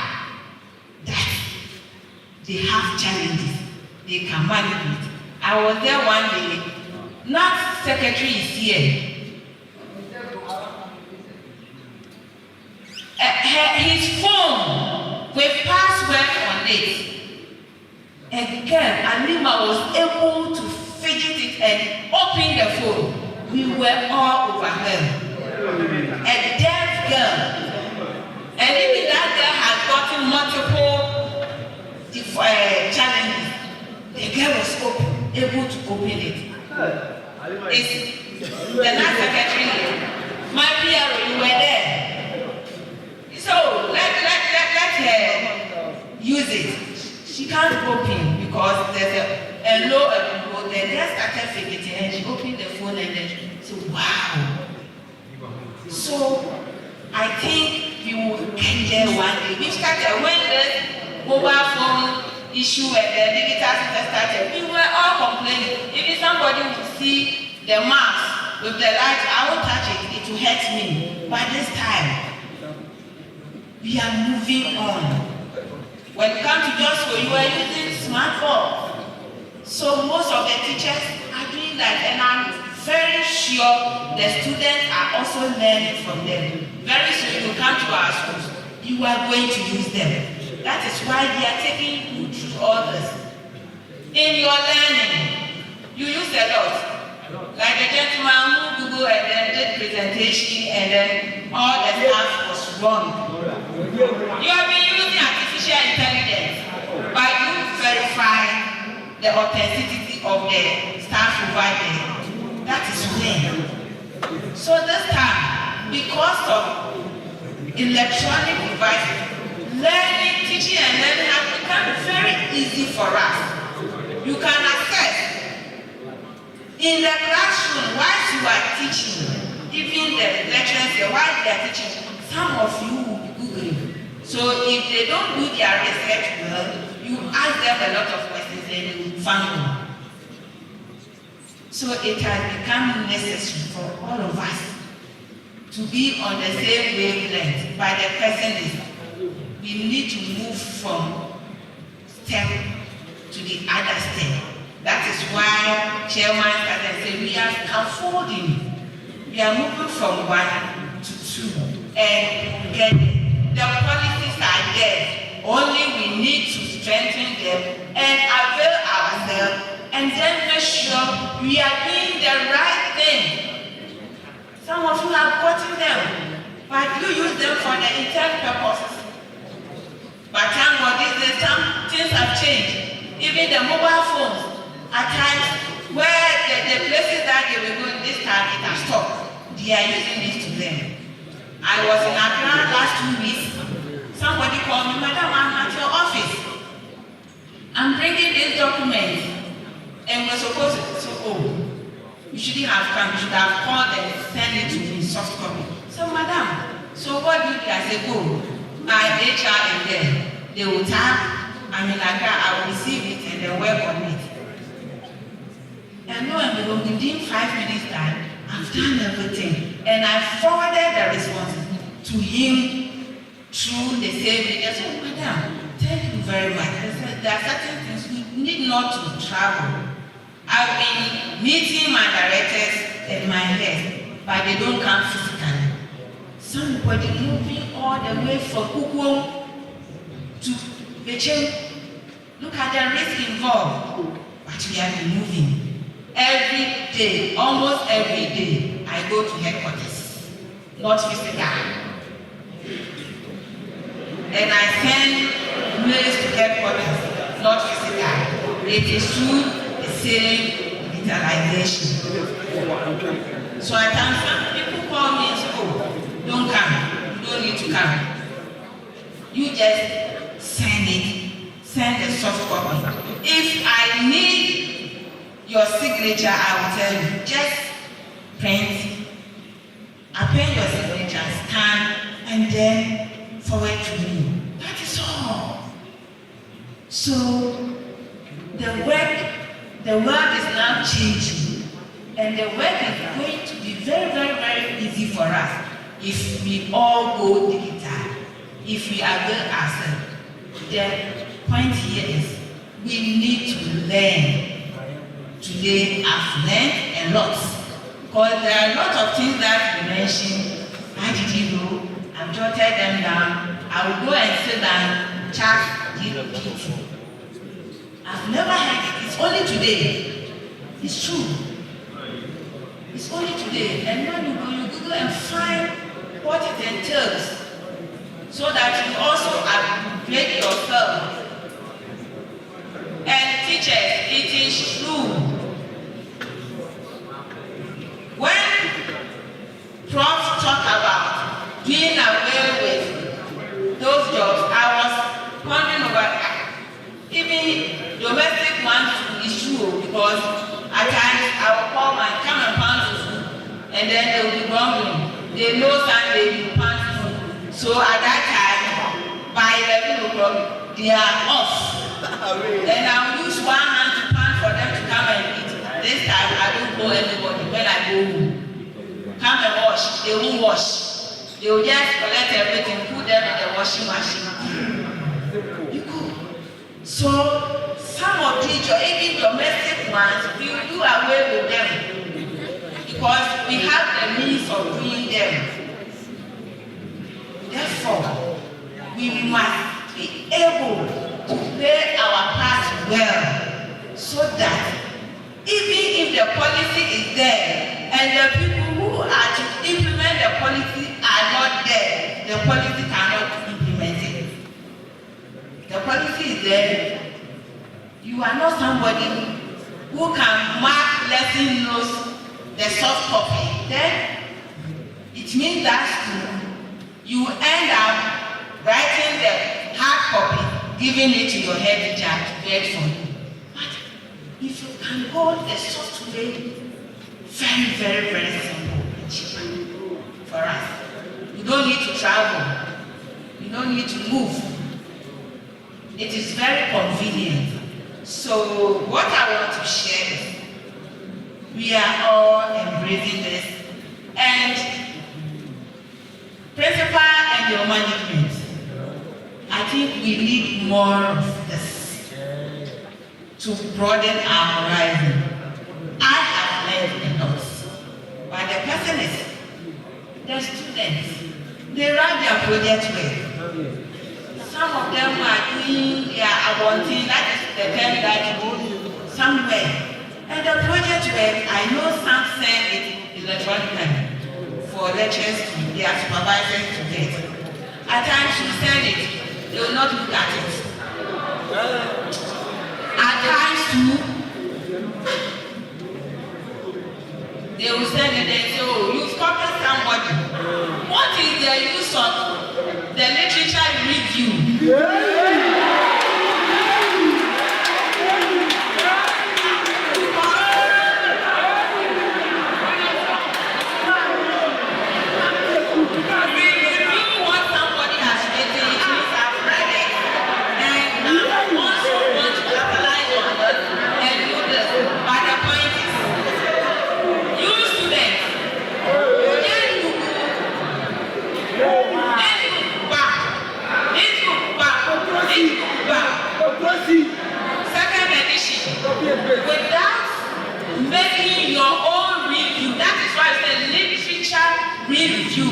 they have challenges, they can manipulate. I was there one day, not secretary is here. His phone with password on it. A girl, Alima, was able to fidget it and open the phone. We were all overwhelmed. A deaf girl. And even that girl had gotten multiple challenges. The girl was able to open it. It's the last secretary here. My PRO, you were there. So let her use it. She can't open because there's a low and low. Then they started fidgeting and she opened the phone and then she said, wow. So I think we will get there one day. We started when the mobile phone issue and the digital system started. We were all complaining. If somebody would see the mouse with the light, I won't touch it. It will hurt me. But this time, we are moving on. When it comes to Joshua, you are using smartphone. So most of the teachers are doing that, and I'm very sure the students are also learning from them. Very soon you come to our schools, you are going to use them. That is why they are taking you through all this. In your learning, you use a lot. Like the gentleman who Google and then did presentation and then all the stuff was wrong. You have been using artificial intelligence, but you verify the authenticity of the staff over there. That is where. So this time, because of electronic devices, learning, teaching and learning has become very easy for us. You can access in the classroom while you are teaching, even the lecturers while they are teaching, some of you will be Googling. So if they don't do their research well, you ask them a lot of questions and they will find them. So it has become necessary for all of us to be on the same wavelength. But the question is, we need to move from step to the other step. That is why Chairman started saying we are scaffolding. We are moving from 1 to 2. And the policies are there. Only we need to strengthen them and avail ourselves and then make sure we are doing the right thing. Some of you have gotten them, but you use them for the intended purposes. But thank God these days, things have changed. Even the mobile phones, at times, where the places that they were going this time, it has stopped. They are using this to learn. I was in Accra last 2 weeks. Somebody called me, Madam, I'm at your office. I'm bringing this document. And we're supposed to say, oh, you shouldn't have come. You should have called and sent it to me, soft copy. So, Madam, so what do you do? I said, go. My HR and then they will tap. I mean, like I will receive it and then work on it. And lo and behold, within 5 minutes time, I've done everything. And I forwarded the responses to him through the same video. I said, Madam, thank you very much. I said, there are certain things we need not to travel. I've been meeting my directors and my head, but they don't come physically. Somebody moving all the way from Ukwo to Beche. Look at the risk involved. But we have been moving. Every day, almost every day, I go to headquarters, not physical. And I send mails to headquarters, not physical. It is through the same digitalization. So at times, some people call me and say, oh, don't come, you don't need to come. You just send the soft copy. If I need your signature, I will tell you, just print, append your signature, scan, and then forward to me. That is all. So the world is now changing, and the work is going to be very, very, very easy for us if we all go digital, if we avail ourselves. The point here is we need to learn. Today I've learned a lot, because there are a lot of things that you mentioned. How did you know? I've jotted them down. I will go and sit down, chat GPT. I've never heard it. It's only today. It's true. It's only today. And when you go, you Google and find what it entails, so that you also upgrade yourself. And teachers, it is true. When Prof talked about doing away with those jobs, I was pondering over even domestic ones is true, because at times I will call my come and pound food, and then they will be grumbling. They know Sunday you pound food. So at that time, by 11 o'clock, they are off. Then I will use one hand to pound for them to come and eat. This time I don't call anybody when I go home. Come and wash. They won't wash. They will just collect everything, put them in the washing machine. You go. So some of these, even domestic ones, we will do away with them because we have the means of doing them. Therefore, we must be able to play our part well so that even if the policy is there and the people who are to implement the policy are not there, the policy cannot implement it. The policy is there. You are not somebody who can mark lesson notes the soft copy. Then it means that you end up writing the hard copy, giving it to your head teacher to get from you. But if you can hold the software very, very, very simple and cheaper for us. You don't need to travel. You don't need to move. It is very convenient. So what I want to share is we are all embracing this, and principal and your management, I think we need more of this to broaden our horizon. I have learned a lot, but the person is the students. They write their project work. Some of them are doing their abonting, that is the term that you go somewhere. And the project work, I know some send it electronically for lectures to their supervisors to get. At times you send it, they will not look at it. At times too, they will send it and say, oh, you've copied somebody. What is the use of the literature review? Second edition, without making your own review. That is why it's a literature review.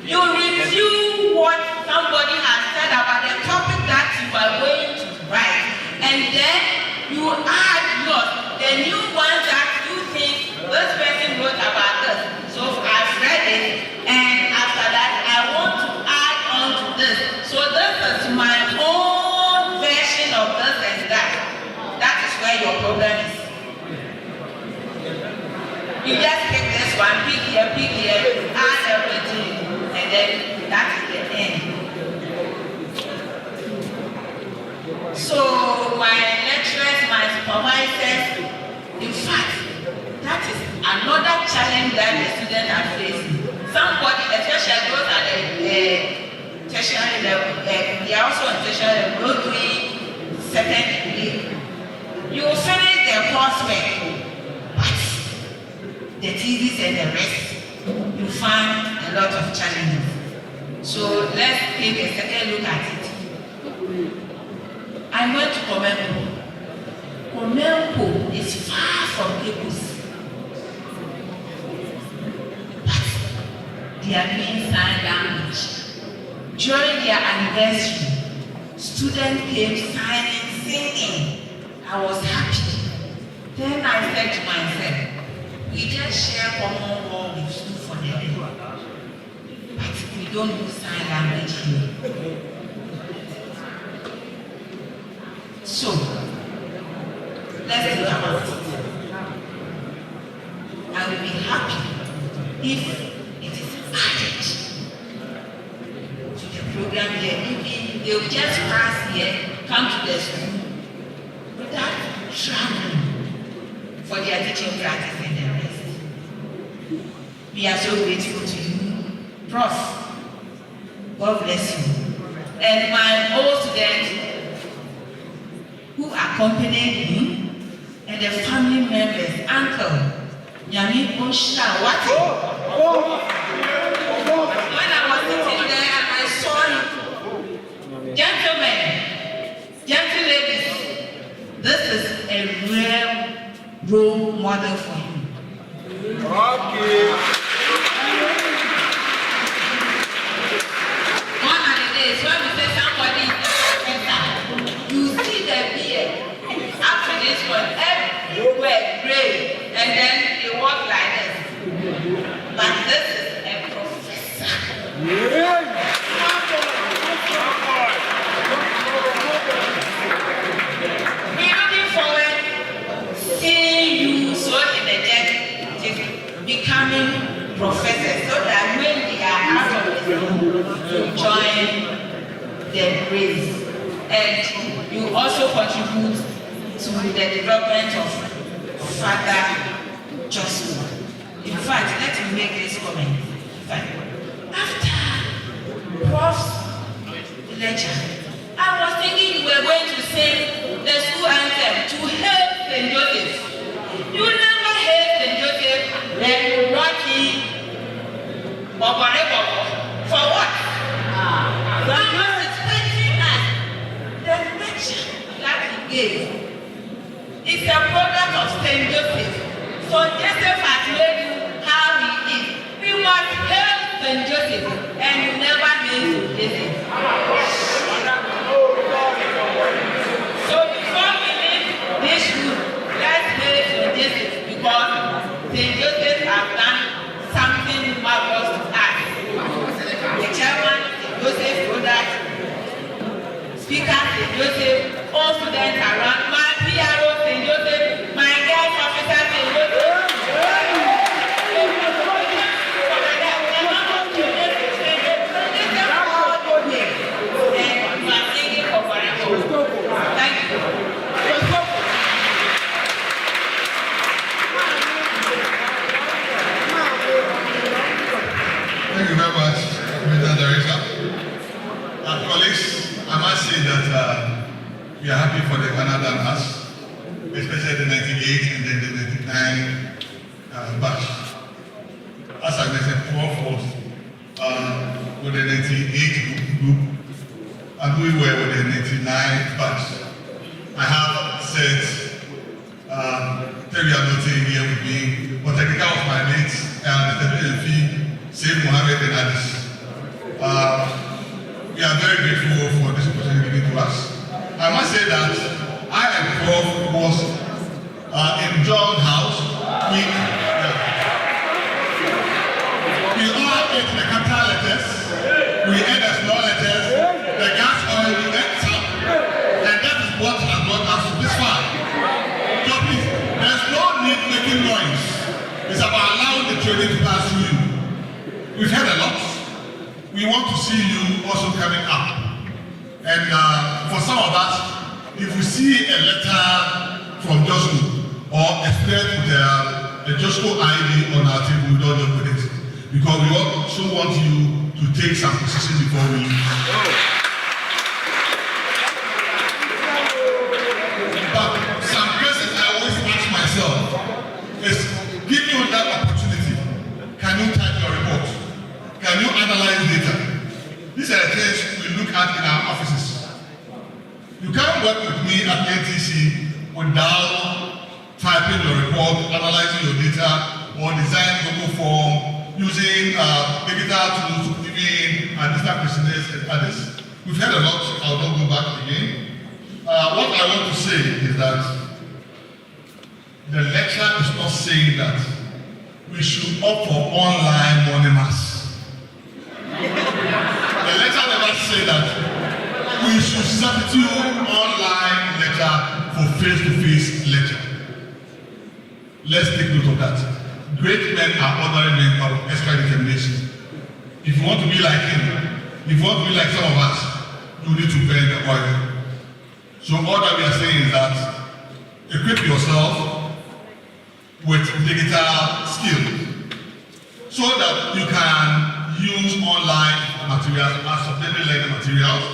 You review what somebody has said about the topic that you are going to write, and then you add yours, the new ones that you think this person wrote about this. So I've read it, and after that I want to add on to this. So this is my own version of this and that. That is where your problem is. You just pick this one, pick here, add everything, and then that is the end. So my lecturers, my supervisors, in fact, that is another challenge that the students are facing. Somebody, especially those at the tertiary level, they are also on tertiary level, grade 3, second degree. You will finish their coursework, but the thesis and the rest, you find a lot of challenges. So let's take a second look at it. I went to Komempo. Komempo is far from Lagos, but they are doing sign language. During their anniversary, students came signing, singing. I was happy. Then I said to myself, we just share common wall with you for the day, but we don't use sign language here. So, let's think about it. I will be happy if it is added to the program here. Even they will just pass here, come to the school without traveling for their teaching practice and the rest. We are so grateful to you, Prof. God bless you. And my old students who accompanied him, and the family members, Uncle Yami Oshla Wati. When I was sitting there and I saw him, gentlemen, gentle ladies, real role model for him. Okay. One of the days when we say somebody is a professor, you see the beard. After this one, everywhere gray, and then they walk like this. But this is a professor. We're looking forward seeing you so energetic, becoming professors, so that when they are out of this, you join the race. And you also contribute to the development of Father Joshua. In fact, let me make this comment. In fact, after Prof's lecture, I was thinking you were going to sing the school anthem to hail St. Joseph. You never hail St. Joseph, then you Rocky Bobore Bobo. For what? I was expecting that the lecture that he gave is a product of St. Joseph. So Joseph has made you how he is. We must hail St. Joseph, and you never hail St. Joseph. So before we leave this room, let's hail St. Joseph, because St. Joseph has done something marvelous to us. The chairman, St. Joseph Product, speaker, St. Joseph, all students around, my PRO, St. Joseph, my guest officer, St. Joseph. Thank you very much, Mr. Director. Colleagues, I must say that we are happy for the Canada and us, especially the 98 and then the 99 batch. As I mentioned, Prof was with the 98 group, and we were with the 99 batch. I have said, Terry Anote here with me, but technical of my mates, and Mr. PLP, Said Mohammed and others. We are very grateful for this opportunity given to us. I must say that I and Prof was in John House. We all ate the capital letters, we ate the small letters, the gas oil, we ate some, and that is what has brought us this far. So please, there's no need making noise. It's about allowing the training to pass through you. We've had a lot. We want to see you also coming up. And for some of us, if we see a letter from Josco or a spread with the Josco ID on our table, we don't joke with it. Because we also want you to take some position before we leave. But some questions I always ask myself is, give you that opportunity. Can you type your report? Can you analyze data? These are the things we look at in our offices. You can't work with me at NTC without typing your report, analyzing your data, or designing Google form, using digital tools, even digital questionnaires and others. We've had a lot, I'll not go back again. What I want to say is that the lecture is not saying that we should opt for online morning mass. The lecture never said that we should substitute online lecture for face-to-face lecture. Let's take note of that. Great men are ordinary men of extra determination. If you want to be like him, if you want to be like some of us, you need to burn the oil. So all that we are saying is that equip yourself with digital skills so that you can use online materials as supplementary learning materials,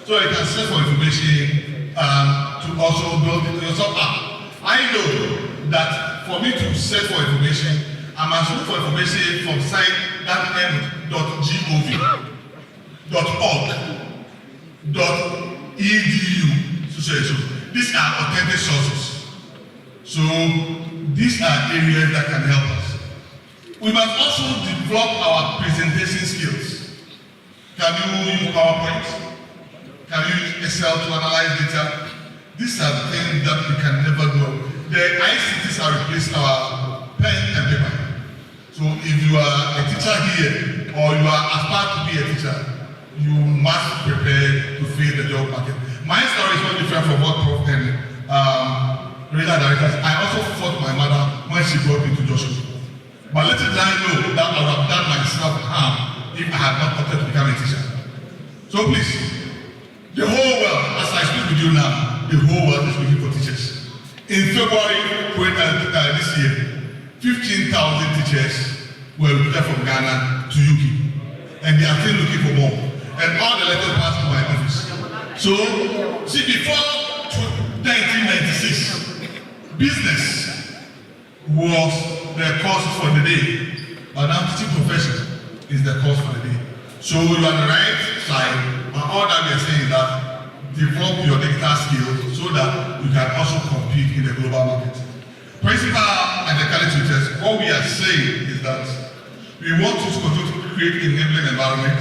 so you can search for information to also build yourself up. I know that for me to search for information, I must look for information from site .gov.org.edu. So these are authentic sources. So these are areas that can help us. We must also develop our presentation skills. Can you use PowerPoint? Can you use Excel to analyze data? These are things that we can never do. The ICTs are replacing our pen and paper. So if you are a teacher here or you are aspired to be a teacher, you must prepare to face the job market. My story is not different from what Prof and regional directors. I also fought my mother when she brought me to Joshua. But little did I know that I would have done myself harm if I had not opted to become a teacher. So please, the whole world, as I speak with you now, the whole world is looking for teachers. In February this year, 15,000 teachers were recruited from Ghana to UK. And they are still looking for more. And all the letters passed to my office. So, see, before 1996, business was the course for the day. But now teaching profession is the course for the day. So you are on the right side, but all that we are saying is that develop your digital skills so that you can also compete in the global market. Principal and the college teachers, what we are saying is that we want to continue to create an enabling environment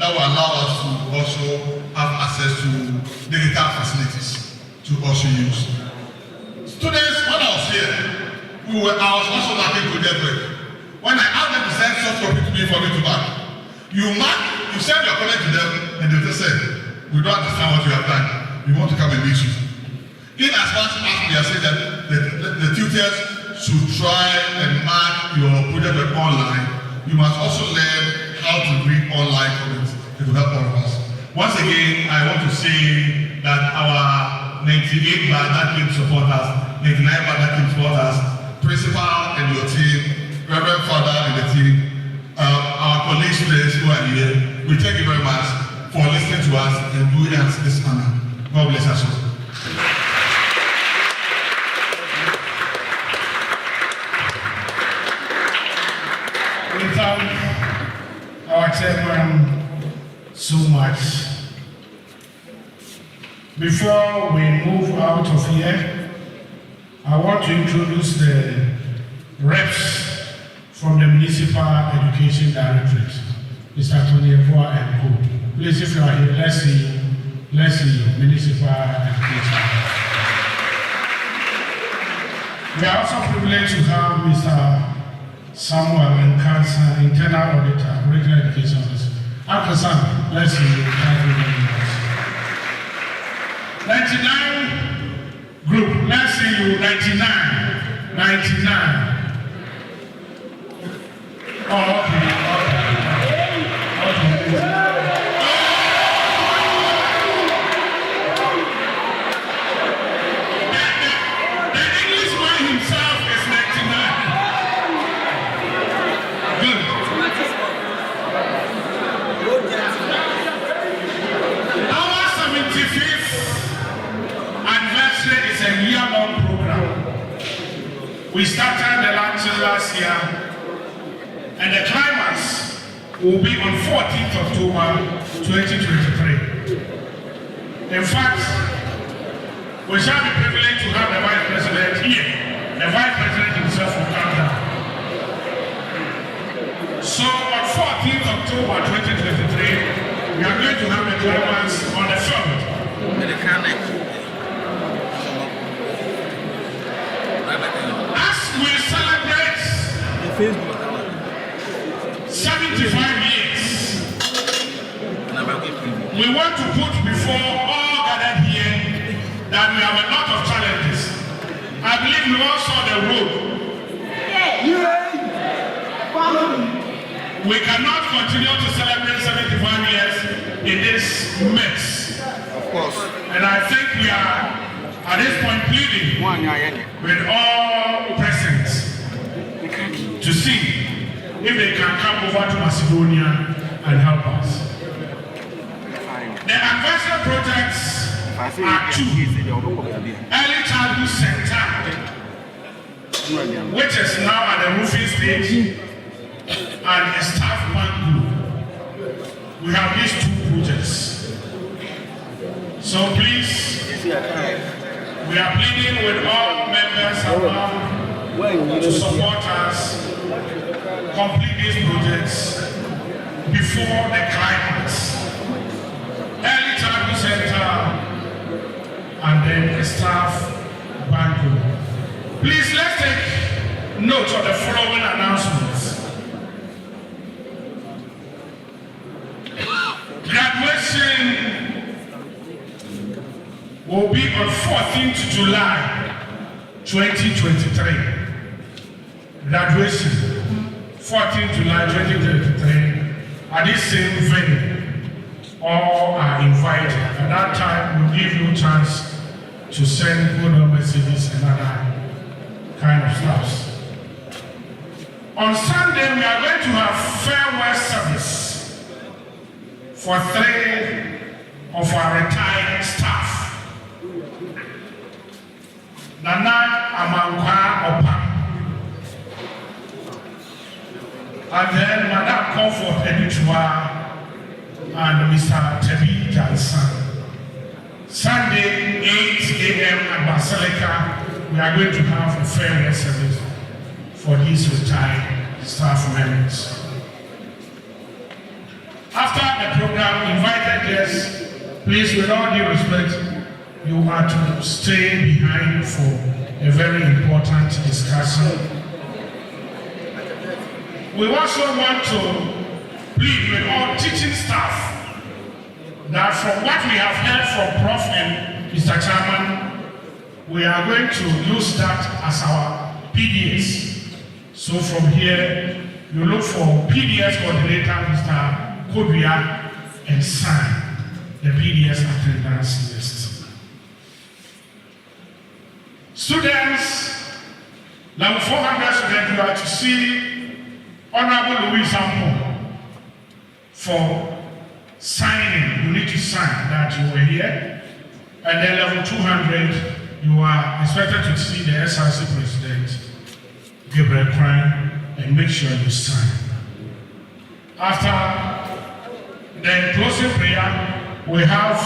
that will allow us to also have access to digital facilities to also use. Students, when I was here, I was also marking project work. When I asked them to send soft copy to me for me to mark, you send your comment to them, and they just say, we don't understand what you have done. We want to come and meet you. In as much as we are saying that the tutors should try and mark your project work online, you must also learn how to read online comments. It will help all of us. Once again, I want to say that our 98 bar that came support us, 99 bar that came support us, principal and your team, Reverend Father and the team, our colleagues, students who are here, we thank you very much for listening to us and doing us this honor. God bless us all. We thank our chairman so much. Before we move out of here, I want to introduce the reps from the Municipal Education Directorate, Mr. Tony Evoa and Co. Please, if you are here, let's see you, Municipal Education. We are also privileged to have Mr. Samuel Nkansa, Internal Auditor, Regional Education Officer. Uncle Sam, let's see you. Thank you very much. 99 group, let's see you. 99. Oh, okay. The Englishman himself is 99. Good. Our 75th anniversary is a year-long program. We started the launches last year. And the climax will be on 14th October 2023. In fact, we shall be privileged to have the Vice President here. The Vice President himself will come down. So on 14th October 2023, we are going to have the climax on the field. As we celebrate 75 years, we want to put before all gathered here that we have a lot of challenges. I believe we all saw the road. We cannot continue to celebrate 75 years in this mess. Of course. And I think we are at this point pleading with all present to see if they can come over to Macedonia and help us. The advanced projects are two. Early Childhood Center, which is now at the roofing stage, and a staff bank group. We have these two projects. So please, We are pleading with all members around to support us, complete these projects before the climax. Early childhood center and then a staff banquet. Please let's take note of the following announcements. Graduation will be on 14th July 2023. Graduation 14th July 2023 at this same venue. All are invited. At that time, we'll give you a chance to send good messages and other kind of stuff. On Sunday, we are going to have farewell service for 3 of our retired staff. Nana Amankwa Opa, and then Madam Comfort Editua and Mr. Tebi Jansan. Sunday, 8 a.m. at Basilica, we are going to have a farewell service for these retired staff members. After the program, invited guests, please, with all due respect, you are to stay behind for a very important discussion. We also want to plead with all teaching staff that from what we have heard from Prof and Mr. Chairman, we are going to use that as our PDS. So from here, you look for PDS coordinator, Mr. Kodria, and sign the PDS attendance list. Students, level 400 students, you are to see Honorable Louis Sampo for signing. You need to sign that you were here. And then level 200, you are expected to see the SRC President, Gabriel Crane, and make sure you sign. After the closing prayer, we have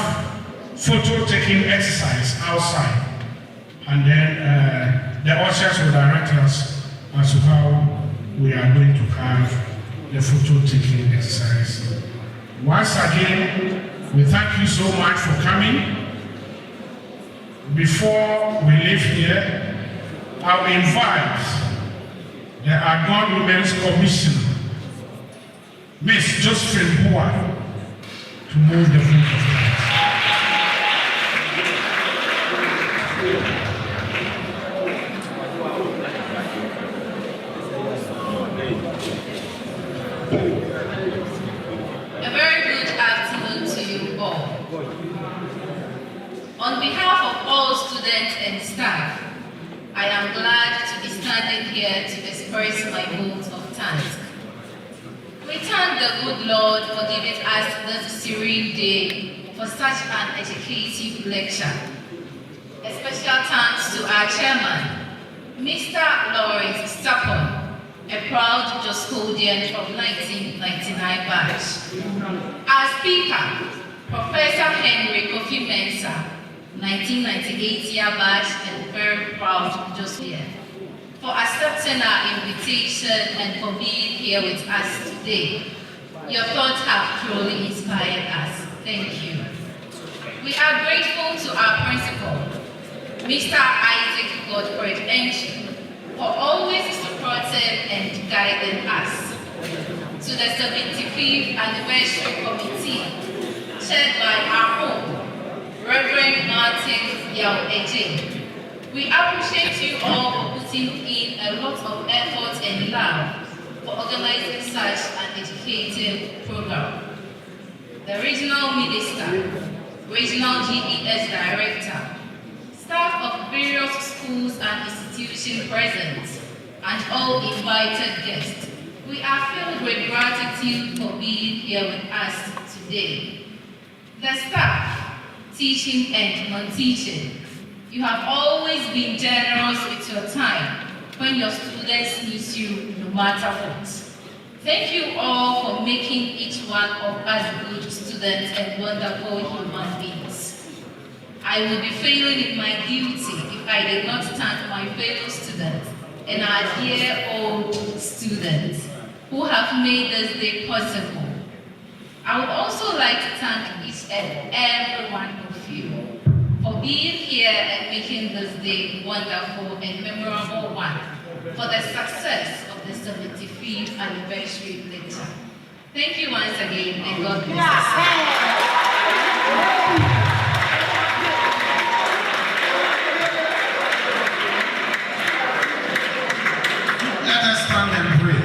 photo taking exercise outside. And then the ushers will direct us as to how we are going to have the photo taking exercise. Once again, we thank you so much for coming. Before we leave here, I will invite the Agon Women's Commission, Miss Josephine Boa, to move the vote of thanks. A very good afternoon to you all. On behalf of all students and staff, I am glad to be standing here to express my vote of thanks. We thank the good Lord for giving us this serene day for such an educative lecture. A special thanks to our chairman, Mr. Lawrence Stapon, a proud Joscodian from 1999 batch. Our speaker, Professor Henry Kofi Mensah, 1998 year batch and very proud Joscodian, for accepting our invitation and for being here with us today. Your thoughts have truly inspired us. Thank you. We are grateful to our principal, Mr. Isaac Godfrey Enchi, for always supporting and guiding us. To the 75th Anniversary Committee, chaired by our own Reverend Martin Yao Eje. We appreciate you all for putting in a lot of effort and love for organizing such an educative program. The Regional Minister, Regional GES Director, staff of various schools and institutions present, and all invited guests, we are filled with gratitude for being here with us today. The staff, teaching and non-teaching, you have always been generous with your time when your students need you no matter what. Thank you all for making each one of us good students and wonderful human beings. I would be failing in my duty if I did not thank my fellow students and our dear old students who have made this day possible. I would also like to thank each and every one of you for being here and making this day wonderful and memorable one for the success of the 75th anniversary lecture. Thank you once again and God bless us. Let us stand and pray.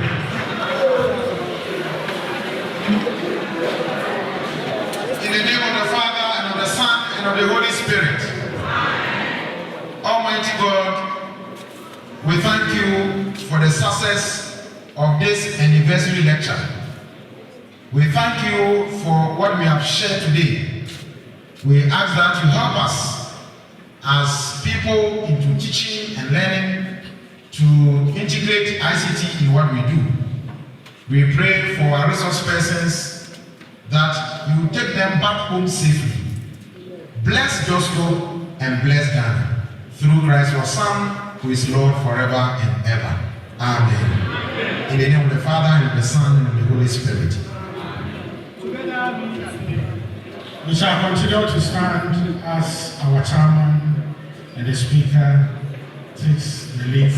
In the name of the Father, and of the Son, and of the Holy Spirit. Almighty God, we thank you for the success of this anniversary lecture. We thank you for what we have shared today. We ask that you help us as people into teaching and learning to integrate ICT in what we do. We pray for our resource persons that you take them back home safely. Bless Josco and bless Ghana. Through Christ your Son, who is Lord forever and ever. Amen. In the name of the Father, and of the Son, and of the Holy Spirit. We shall continue to stand as our chairman and the speaker takes the lead.